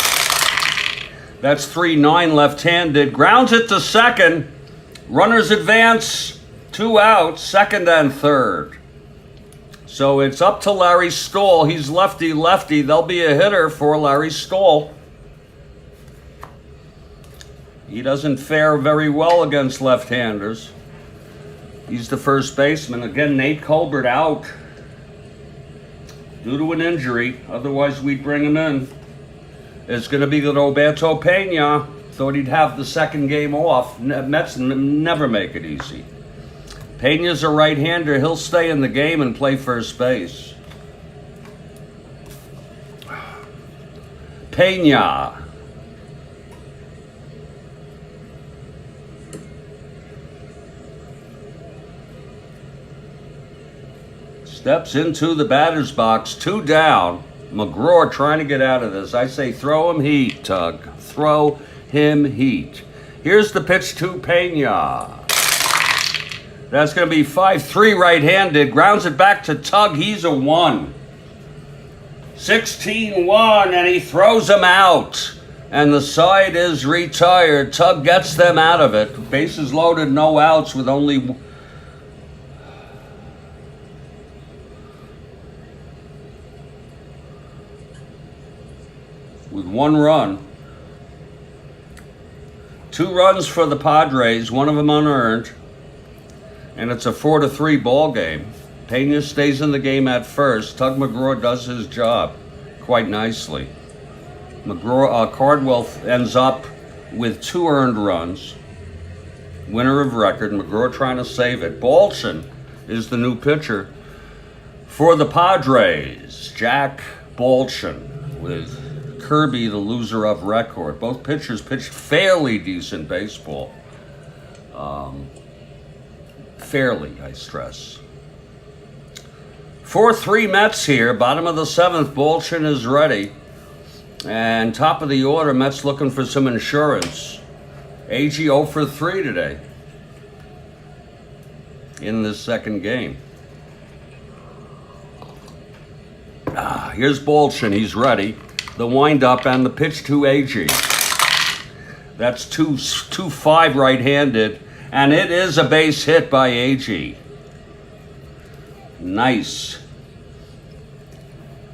Speaker 1: That's 3-9 left-handed. Grounds it to second. Runners advance. 2 outs, second and third. So it's up to Larry Stahl. He's lefty-lefty. There'll be a hitter for Larry Stahl. He doesn't fare very well against left-handers. He's the first baseman. Again, Nate Colbert out due to an injury. Otherwise, we'd bring him in. It's going to be Roberto Pena. Thought he'd have the second game off. Mets never make it easy. Pena's a right-hander. He'll stay in the game and play first base. Pena. Steps into the batter's box, 2 down. McGraw trying to get out of this. I say throw him heat, Tug. Throw him heat. Here's the pitch to Pena. That's going to be 5-3 right-handed. Grounds it back to Tug. He's a 1. 16-1, and he throws him out. And the side is retired. Tug gets them out of it. Bases loaded, no outs with only... with 1 run. 2 runs for the Padres, 1 of them unearned. And it's a 4-3 ball game. Pena stays in the game at first. Tug McGraw does his job quite nicely. Cardwell ends up with 2 earned runs. Winner of record. McGraw trying to save it. Balchin is the new pitcher for the Padres. Jack Balchin with Kirby, the loser of record. Both pitchers pitched fairly decent baseball. Fairly, I stress. 4-3 Mets here. Bottom of the 7th. Balchin is ready. And top of the order, Mets looking for some insurance. AG 0 for 3 today in this second game. Here's Balchin. He's ready. The windup and the pitch to AG. That's 2-5 right-handed. And it is a base hit by AG. Nice.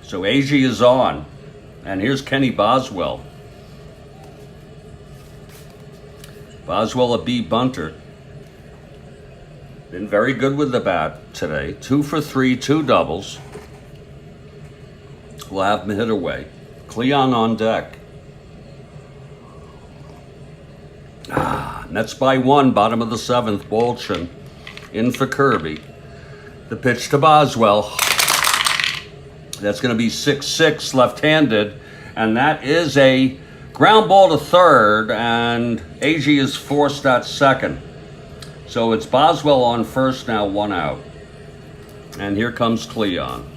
Speaker 1: So AG is on. And here's Kenny Boswell. Boswell, a B bunter. Been very good with the bat today. 2 for 3, 2 doubles. We'll have him hit away. Cleon on deck. Mets by 1, bottom of the 7th. Balchin in for Kirby. The pitch to Boswell. That's going to be 6-6 left-handed. And that is a ground ball to third. And AG is forced at second. So it's Boswell on first now, 1 out. And here comes Cleon.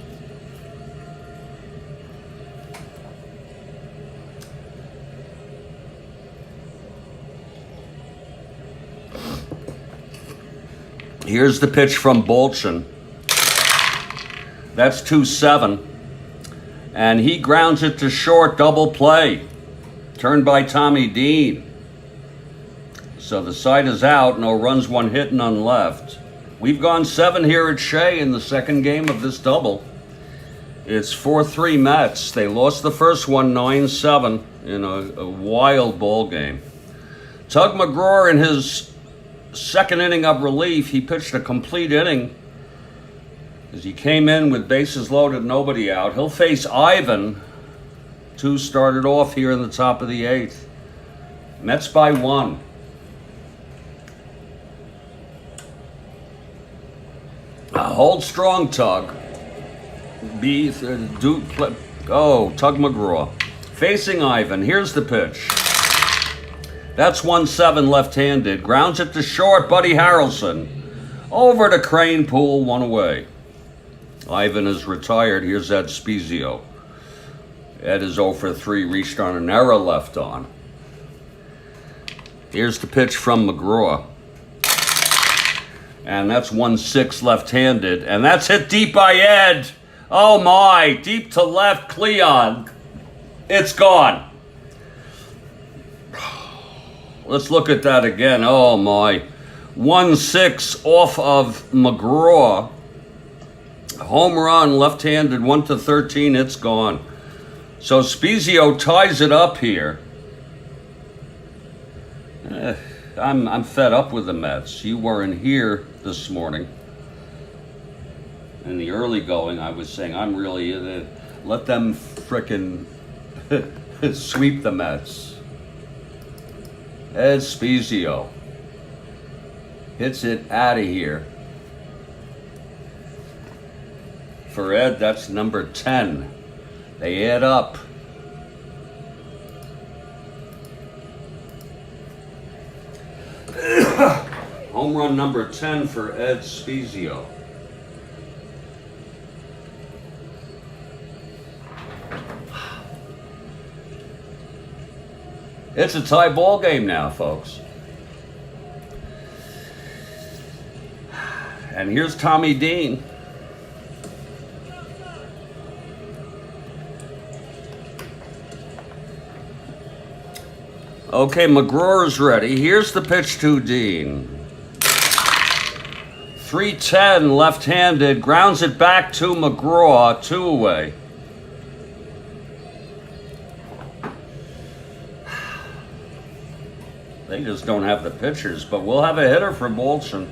Speaker 1: Here's the pitch from Balchin. That's 2-7. And he grounds it to short, double play. Turned by Tommy Dean. So the side is out, no runs, 1 hit, none left. We've gone 7 here at Shea in the second game of this double. It's 4-3 Mets. They lost the first one 9-7 in a wild ball game. Tug McGraw in his second inning of relief, he pitched a complete inning as he came in with bases loaded, nobody out. He'll face Ivan, 2 started off here in the top of the 8th. Mets by 1. Hold strong, Tug. Tug McGraw. Facing Ivan. Here's the pitch. That's 1-7 left-handed. Grounds it to short. Buddy Harrelson. Over to Crane Pool. 1 away. Ivan is retired. Here's Ed Spezio. Ed is 0 for 3. Reached on an error left on. Here's the pitch from McGraw. And that's 1-6 left-handed. And that's hit deep by Ed. Oh my. Deep to left. Cleon. It's gone. Let's look at that again. Oh my. 1-6 off of McGraw. Home run, left-handed, 1-13. It's gone. So Spezio ties it up here. I'm fed up with the Mets. You weren't here this morning. In the early going, I was saying I'm really let them frickin' sweep the Mets. Ed Spezio hits it out of here. For Ed, that's number 10. They add up. Home run number 10 for Ed Spezio. It's a tie ball game now, folks. And here's Tommy Dean. Okay, McGraw ready. Here's the pitch to Dean. 3-10, left-handed, grounds it back to McGraw, 2 away. They just don't have the pitchers, but we'll have a hitter for Bolton.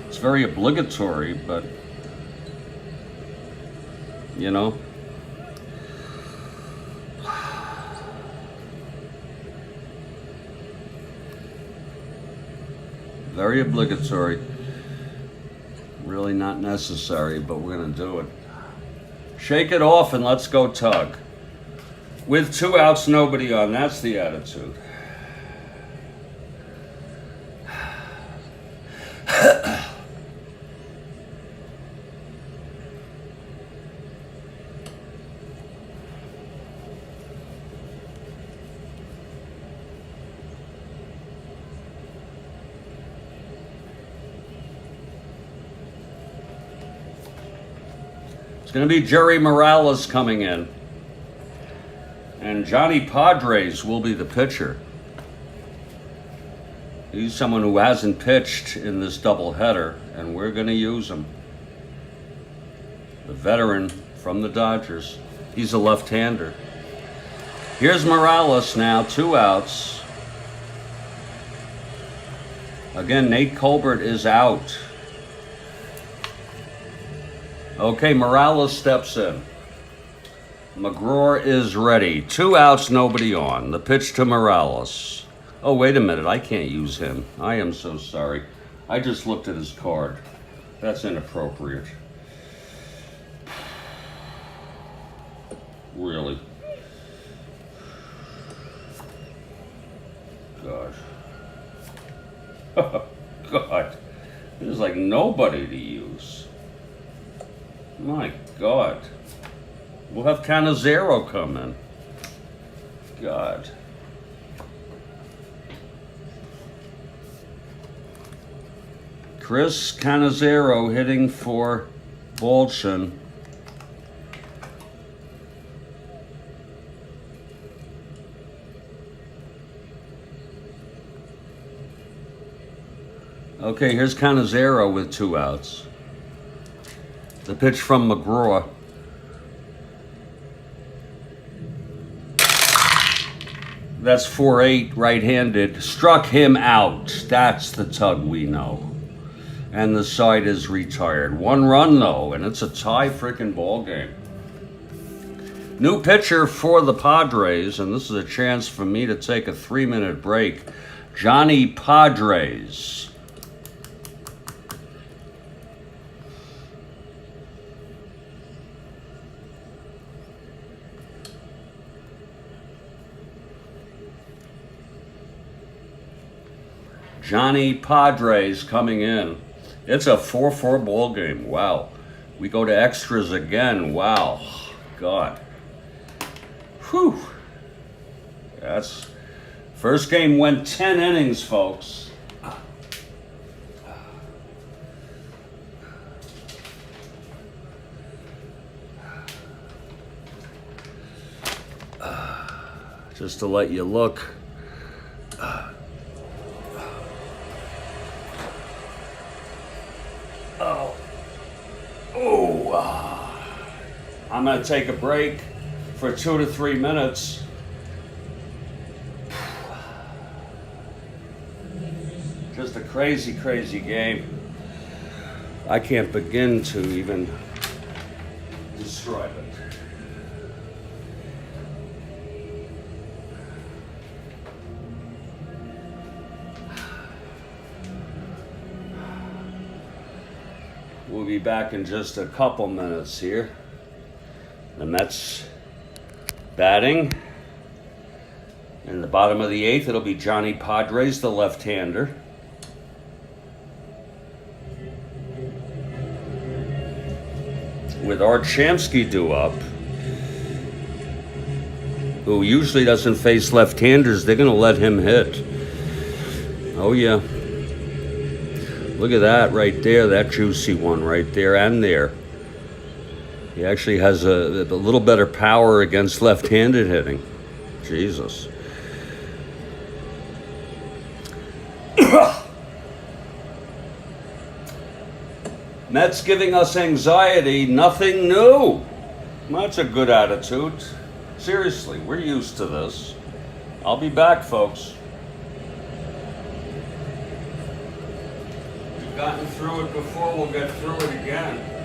Speaker 1: It's very obligatory, but, you know. Very obligatory. Really not necessary, but we're going to do it. Shake it off and let's go Tug. With 2 outs, nobody on. That's the attitude. It's going to be Jerry Morales coming in. And Johnny Padres will be the pitcher. He's someone who hasn't pitched in this doubleheader, and we're going to use him. The veteran from the Dodgers. He's a left-hander. Here's Morales now, 2 outs. Again, Nate Colbert is out. Okay, Morales steps in. McGraw is ready. 2 outs, nobody on. The pitch to Morales. Oh, wait a minute. I can't use him. I am so sorry. I just looked at his card. That's inappropriate. Really. God. God. There's like nobody to use. My God. We'll have Canizero come in. God. Chris Canizero hitting for Bolton. Okay, here's Canizero with 2 outs. The pitch from McGraw. That's 4-8, right-handed. Struck him out. That's the Tug we know. And the side is retired. 1 run, though, and it's a tie freaking ball game. New pitcher for the Padres, and this is a chance for me to take a 3-minute break. Johnny Padres. Johnny Padres coming in. It's a 4-4 ball game. Wow. We go to extras again. Wow. God. Whew. That's first game went 10 innings, folks. Just to let you look. I'm going to take a break for 2 to 3 minutes. Just a crazy, crazy game. I can't begin to even describe it. We'll be back in just a couple minutes here. The Mets batting. In the bottom of the 8th, it'll be Johnny Padres, the left-hander. With Art Shamsky due up. who usually doesn't face left-handers, they're going to let him hit. Oh, yeah. Look at that right there, that juicy one right there and there. He actually has a little better power against left-handed hitting. Jesus. Mets giving us anxiety, nothing new. That's a good attitude. Seriously, we're used to this. I'll be back, folks. We've gotten through it before, we'll get through it again.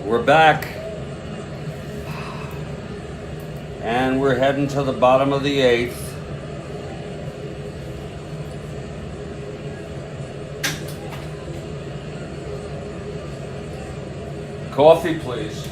Speaker 1: We're back. And we're heading to the bottom of the eighth. Coffee, please.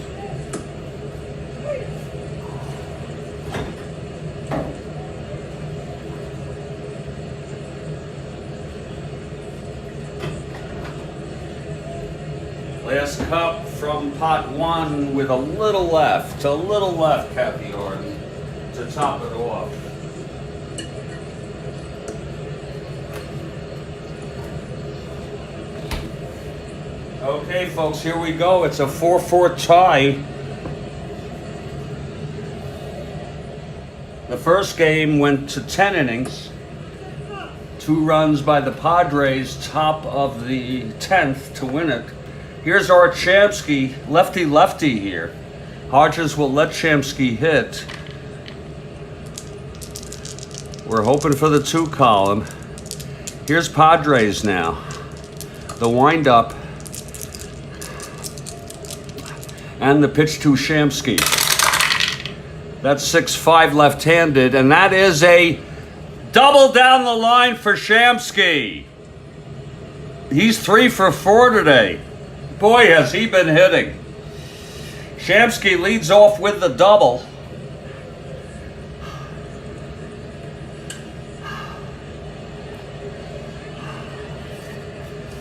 Speaker 1: Last cup from pot 1 with a little left, Kathy Arden, to top it off. Okay, folks, here we go. It's a 4-4 tie. The first game went to 10 innings. 2 runs by the Padres, top of the 10th to win it. Here's our Shamsky, lefty here. Hodges will let Shamsky hit. We're hoping for the 2 column. Here's Padres now. The windup. And the pitch to Shamsky. That's 6-5 left-handed, and that is a double down the line for Shamsky. He's 3 for 4 today. Boy, has he been hitting. Shamsky leads off with the double.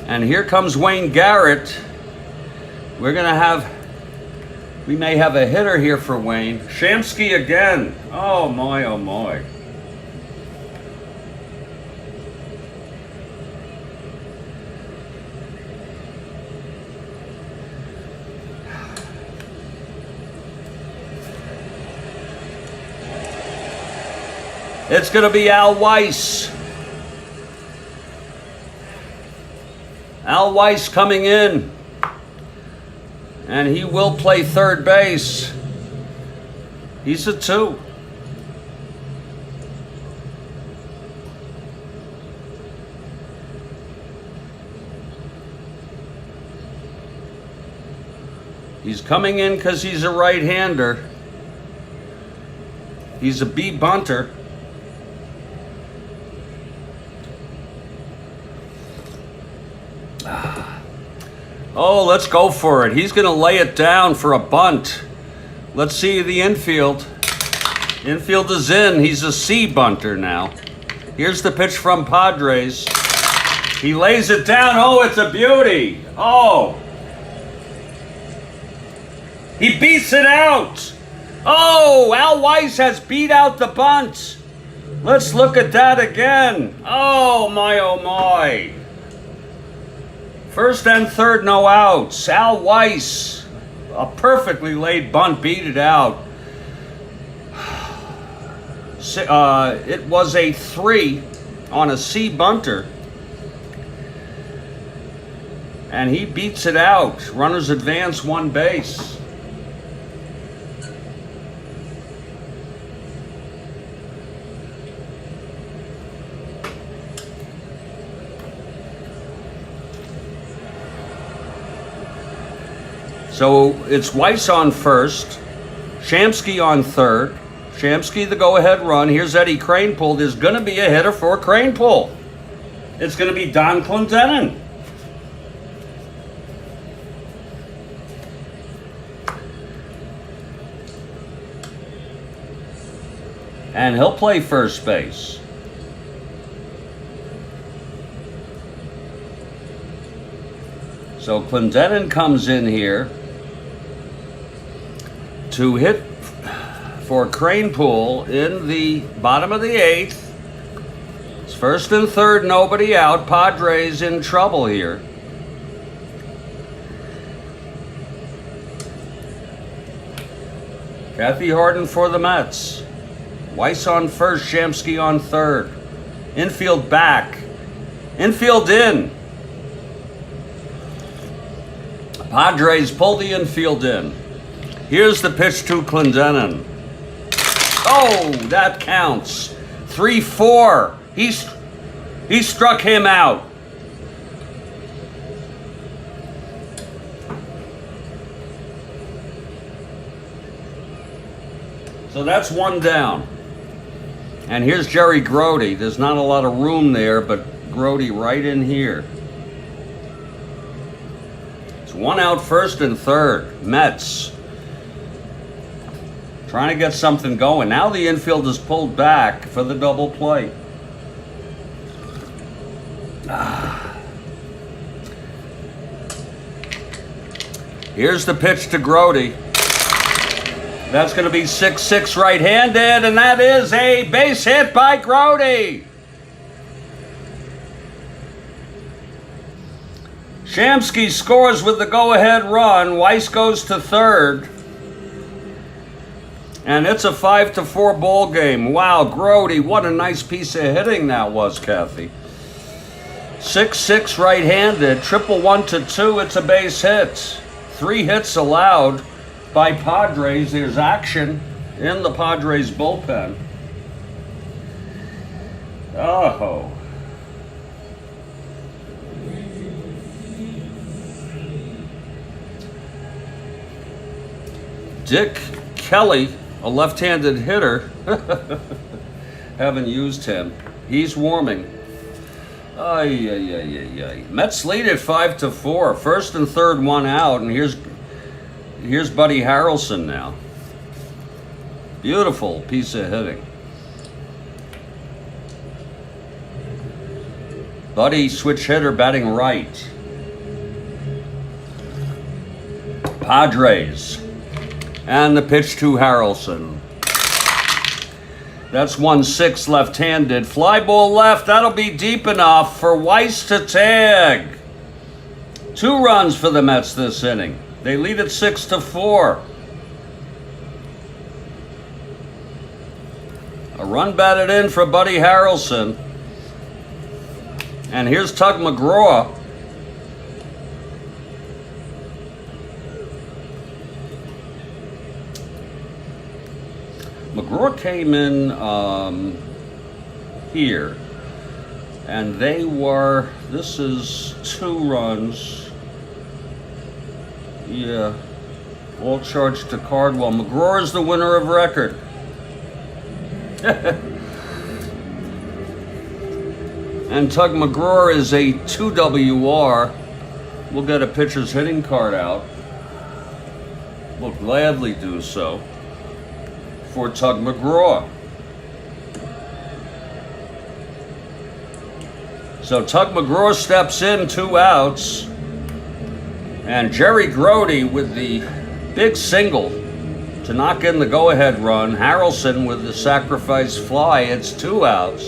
Speaker 1: And here comes Wayne Garrett. We may have a hitter here for Wayne. Shamsky again. Oh my, oh my. It's going to be Al Weiss. Al Weiss coming in. And he will play third base. He's a 2. He's coming in because he's a right-hander. He's a B bunter. Oh, let's go for it. He's going to lay it down for a bunt. Let's see the infield. Infield is in. He's a C bunter now. Here's the pitch from Padres. He lays it down. Oh, it's a beauty. Oh. He beats it out. Oh, Al Weiss has beat out the bunt. Let's look at that again. Oh, my, oh, my. First and third, no outs. Al Weiss, a perfectly laid bunt, beat it out. It was a 3 on a C bunter. And he beats it out. Runners advance 1 base. So it's Weiss on first, Shamsky on third, Shamsky the go-ahead run. Here's Eddie Kranepool. There's going to be a hitter for Kranepool. It's going to be Don Clendenin. And he'll play first base. So Clendenin comes in here to hit for Kranepool in the bottom of the 8th. It's first and third, nobody out. Padres in trouble here. Kathy Arden for the Mets. Weiss on first, Shamsky on third. Infield back. Infield in. Padres pull the infield in. Here's the pitch to Clendenin. Oh, that counts. 3-4. He struck him out. So that's 1 down. And here's Jerry Grody. There's not a lot of room there, but Grody right in here. It's 1 out, first and third. Mets trying to get something going. Now the infield is pulled back for the double play. Here's the pitch to Grody. That's going to be 6-6 right-handed, and that is a base hit by Grody. Shamsky scores with the go-ahead run. Weiss goes to third. And it's a 5-4 ball game. Wow, Grody, what a nice piece of hitting that was, Kathy. 6-6 right-handed, triple 1-2, it's a base hit. 3 hits allowed by Padres. There's action in the Padres bullpen. Oh. Dick Kelly, a left-handed hitter. Haven't used him. He's warming. Ay. Mets lead at 5-4. First and third, 1 out, and here's Buddy Harrelson now. Beautiful piece of hitting. Buddy, switch hitter, batting right. Padres. And the pitch to Harrelson. That's 1-6 left-handed. Fly ball left. That'll be deep enough for Weiss to tag. 2 runs for the Mets this inning. They lead at 6-4. A run batted in for Buddy Harrelson. And here's Tug McGraw. McGraw came in here, and this is 2 runs. Yeah, all charged to Cardwell. McGraw is the winner of record. And Tug McGraw is a 2 WR. We'll get a pitcher's hitting card out. We'll gladly do so for Tug McGraw. So Tug McGraw steps in, 2 outs. And Jerry Grody with the big single to knock in the go-ahead run. Harrelson with the sacrifice fly. It's 2 outs.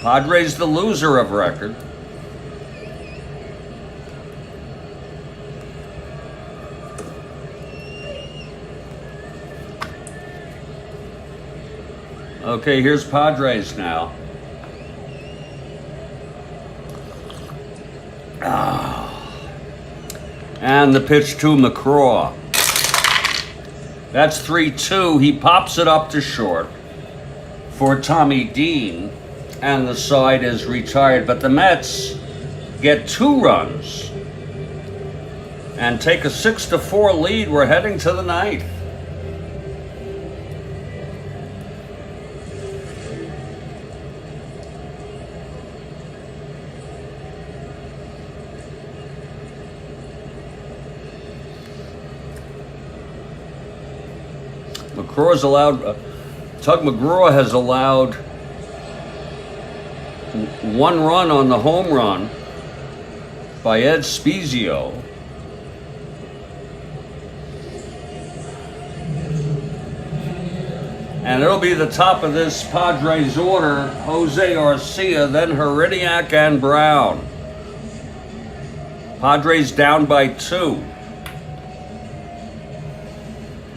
Speaker 1: Padres the loser of record. Okay, here's Padres now. And the pitch to McGraw. That's 3-2. He pops it up to short for Tommy Dean, and the side is retired. But the Mets get 2 runs and take a 6-4 lead. We're heading to the 9th. Tug McGraw has allowed 1 run on the home run by Ed Spezio. And it'll be the top of this Padres order: Jose Arcia, then Heriniak and Brown. Padres down by 2.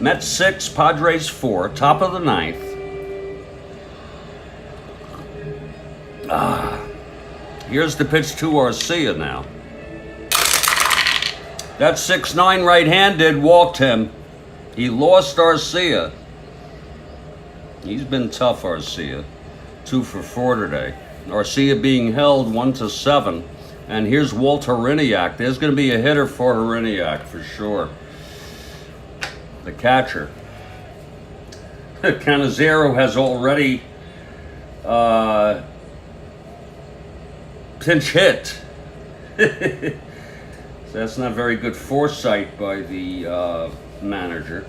Speaker 1: Mets 6, Padres 4, top of the 9th. Here's the pitch to Arcia now. That's 6-9 right-handed, walked him. He lost Arcia. He's been tough, Arcia. 2 for 4 today. Arcia being held 1-7. And here's Walt Heriniak. There's going to be a hitter for Heriniak for sure. The catcher. Canizero has already pinch hit So that's not very good foresight by the manager.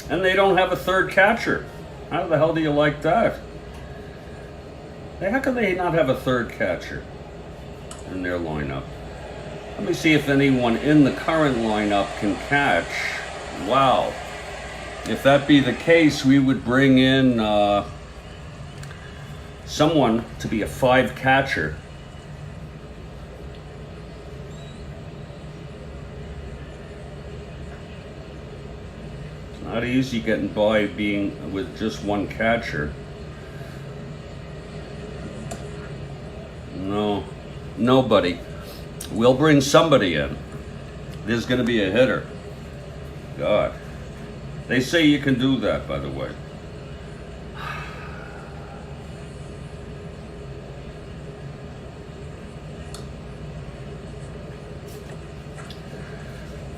Speaker 1: And they don't have a third catcher. How the hell do you like that? Hey, how can they not have a third catcher in their lineup? Let me see if anyone in the current lineup can catch. Wow. If that be the case, we would bring in someone to be a 5 catcher. It's not easy getting by being with just 1 catcher. No, nobody. We'll bring somebody in. There's going to be a hitter. God. They say you can do that, by the way.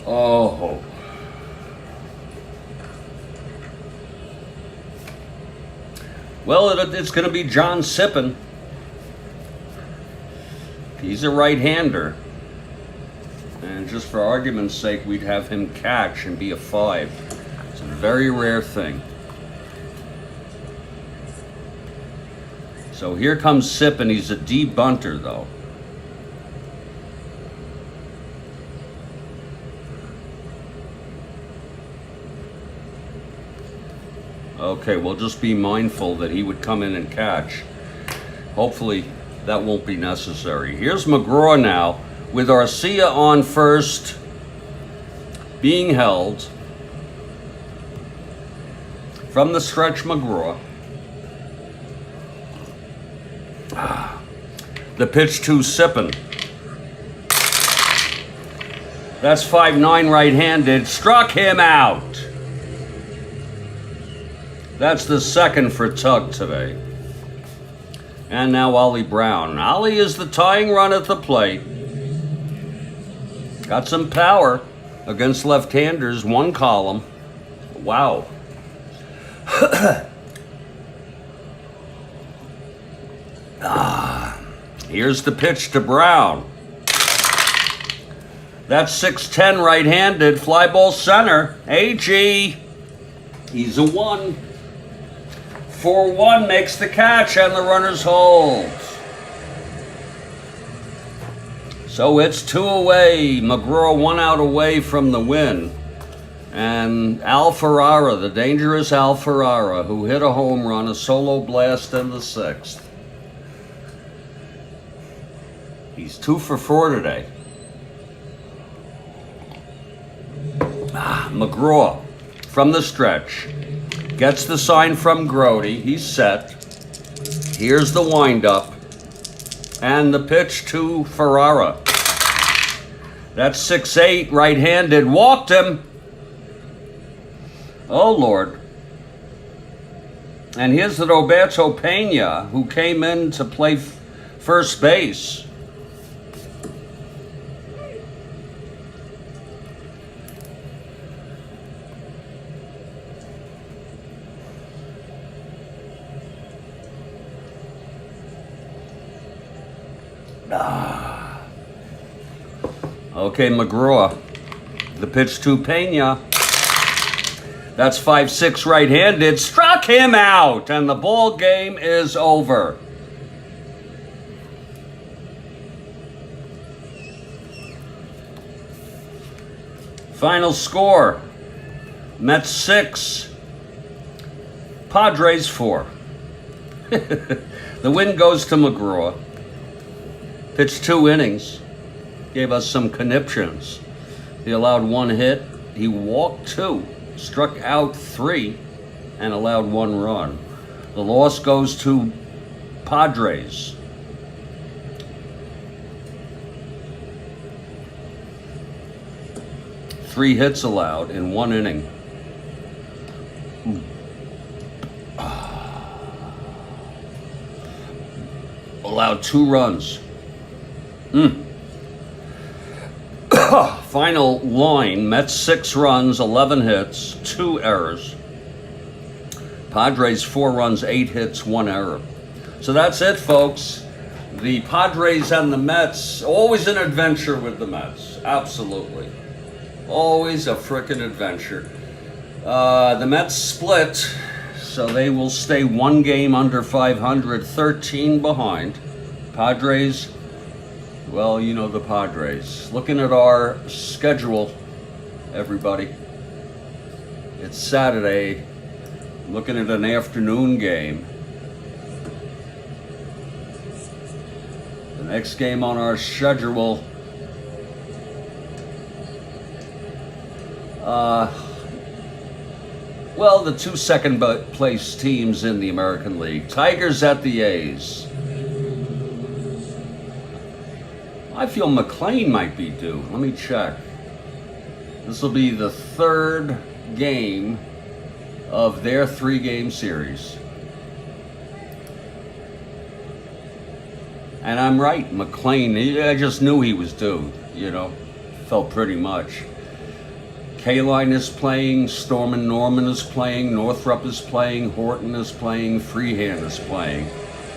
Speaker 1: Oh. Well, it's going to be John Sippen. He's a right-hander. And just for argument's sake, we'd have him catch and be a 5. It's a very rare thing. So here comes Sippen. He's a debunter, though. Okay, we'll just be mindful that he would come in and catch. Hopefully that won't be necessary. Here's McGraw now with Arcia on first, being held from the stretch. McGraw. The pitch to Sippen. That's 5'9" right-handed. Struck him out. That's the second for Tug today. And now Ollie Brown. Ollie is the tying run at the plate. Got some power against left-handers, 1 column. Wow. Here's the pitch to Brown. That's 6'10" right-handed. Fly ball center. AG. He's a 1. 4-1 makes the catch and the runners hold. So it's 2 away. McGraw 1 out away from the win. And Al Ferrara, the dangerous Al Ferrara, who hit a home run, a solo blast in the 6th. He's 2 for 4 today. McGraw from the stretch. Gets the sign from Grody. He's set. Here's the windup. And the pitch to Ferrara. That's 6'8", right-handed. Walked him. Oh, Lord. And here's the Roberto Pena, who came in to play first base. Okay, McGraw. The pitch to Pena. That's 5'6", right-handed. Struck him out, and the ball game is over. Final score: Mets 6, Padres 4. The win goes to McGraw. Pitched 2 innings. Gave us some conniptions. He allowed 1 hit. He walked 2. Struck out 3 and allowed 1 run. The loss goes to Padres. Three hits allowed in 1 inning. Allowed 2 runs. Final line, Mets 6 runs, 11 hits, 2 errors. Padres 4 runs, 8 hits, 1 error. So that's it, folks. The Padres and the Mets, always an adventure with the Mets. Absolutely. Always a frickin' adventure. The Mets split, so they will stay 1 game under 500, 13 behind. Padres, well, you know the Padres. Looking at our schedule, everybody. It's Saturday. Looking at an afternoon game. The next game on our schedule, well, the 2 second place teams in the American League. Tigers at the A's. I feel McLean might be due. Let me check. This will be the 3rd game of their 3-game series. And I'm right, McLean, I just knew he was due, you know, felt pretty much. Kaline is playing, Stormin Norman is playing, Northrup is playing, Horton is playing, Freehand is playing.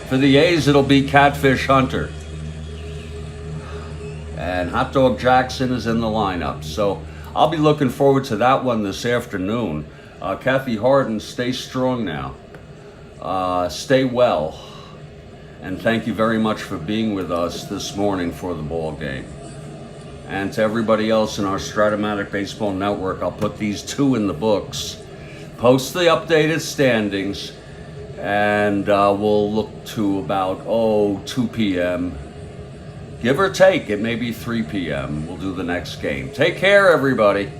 Speaker 1: For the A's, it'll be Catfish Hunter. And Hot Dog Jackson is in the lineup. So I'll be looking forward to that one this afternoon. Kathy Harden, stay strong now. Stay well. And thank you very much for being with us this morning for the ball game. And to everybody else in our Strat-O-Matic Baseball Network, I'll put these 2 in the books. Post the updated standings. And we'll look to about, 2 p.m. Give or take, it may be 3 p.m. We'll do the next game. Take care, everybody.